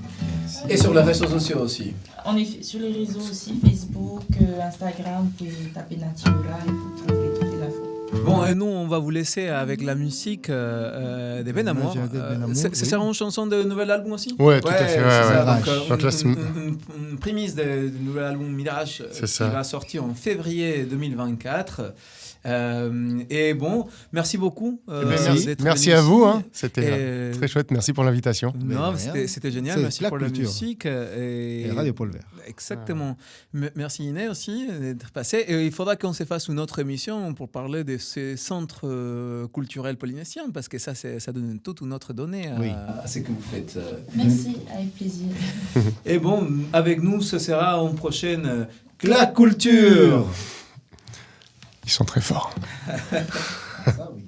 Et sur les réseaux sociaux aussi. On est sur les réseaux aussi, Facebook, Instagram, vous pouvez taper Natura et vous trouverez toutes les infos. Bon, et nous, on va vous laisser avec la musique de Ben Amour. Magette de Ben Amour, C'est oui. sera une chanson de nouvel album aussi? Ouais, tout à fait, c'est ouais, ça. ouais. Donc, Donc là, une prémisse du nouvel album Mirage C'est qui ça. va sortir en février 2024. Et bon, merci beaucoup. Eh ben, Merci. d'être Merci venu à vous, ici. hein. C'était très chouette. Merci pour l'invitation. Non, Mais mais rien. c'était génial. C'est Merci la pour la culture. musique. et Radio Pôle Vert. Exactement. Merci Iné aussi d'être passé. Et il faudra qu'on se fasse une autre émission pour parler de ces centres culturels polynésiens parce que ça donne toute une autre donnée Oui. à ce que vous faites. Merci, avec plaisir. Et bon, avec nous, ce sera en prochaine Claque Culture. Ils sont très forts. Ça, oui.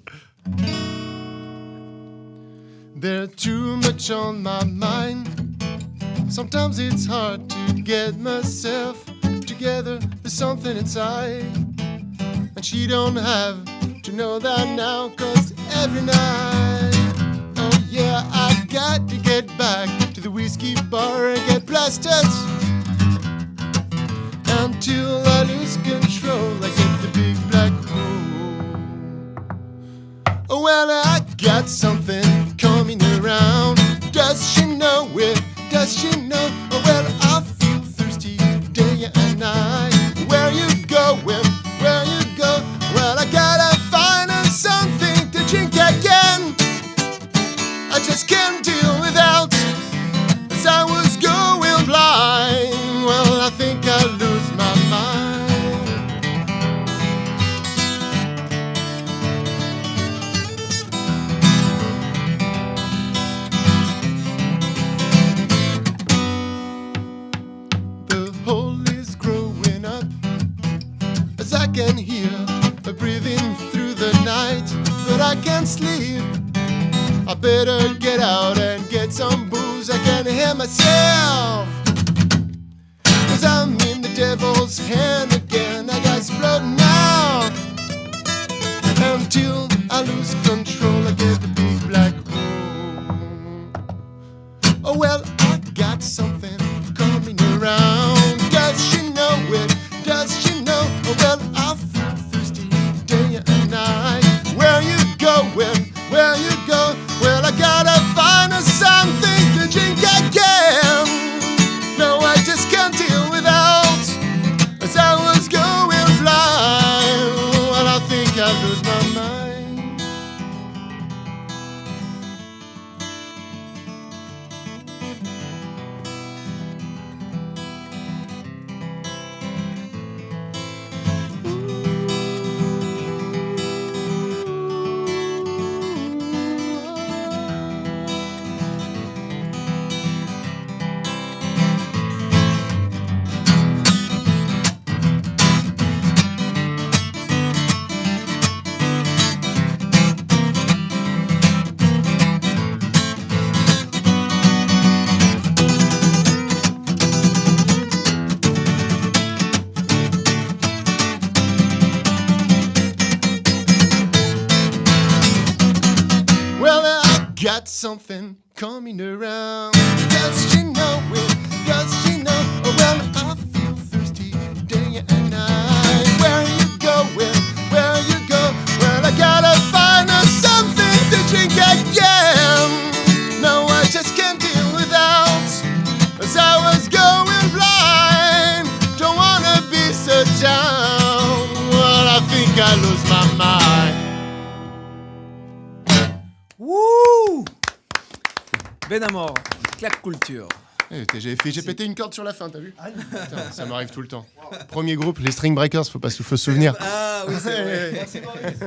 There's too much on my mind. Sometimes it's hard to get myself together. There's something inside, and she don't have Don't you know that now? 'Cause every night, oh yeah, I got to get back to the whiskey bar and get blasted until I lose control. I get the big black hole. Oh, well, I got something coming around. Does she know it? Does she know? Oh, well, I feel thirsty day and night. Where you going? Where you go? Well, I gotta find her something to drink again. I just can't deal without. As I was going blind, well, I think I lose my mind. The hole is growing up as I can hear her breathing through the night, but I can't sleep. I better get out and get some booze. I can hear myself, 'cause I'm in the devil's hand again. I got explode now until I lose control. I get the big black hole. Oh, well, I got something coming around. Does she know it? Does she know? Oh, well, I feel thirsty day and night. Where you going? Where you go? Well, I gotta find her something to drink again. No, I just can't deal without. As I was going blind, well, I think I lose my mind. Well, I got something coming around. Does she know it? Does she know? Oh, well, I feel thirsty day and night. Where you going? Where you go? Well, I gotta find her something to drink again. No, I just can't deal without. As I was going blind, don't wanna be so down. Well, I think I lose my mind. Wouh Ben Amor, claque culture. J'ai pété une corde sur la fin, t'as vu? Putain, ça m'arrive tout le temps. Premier groupe, les String Breakers, faut se souvenir. Ah oui, c'est vrai. Merci Maurice.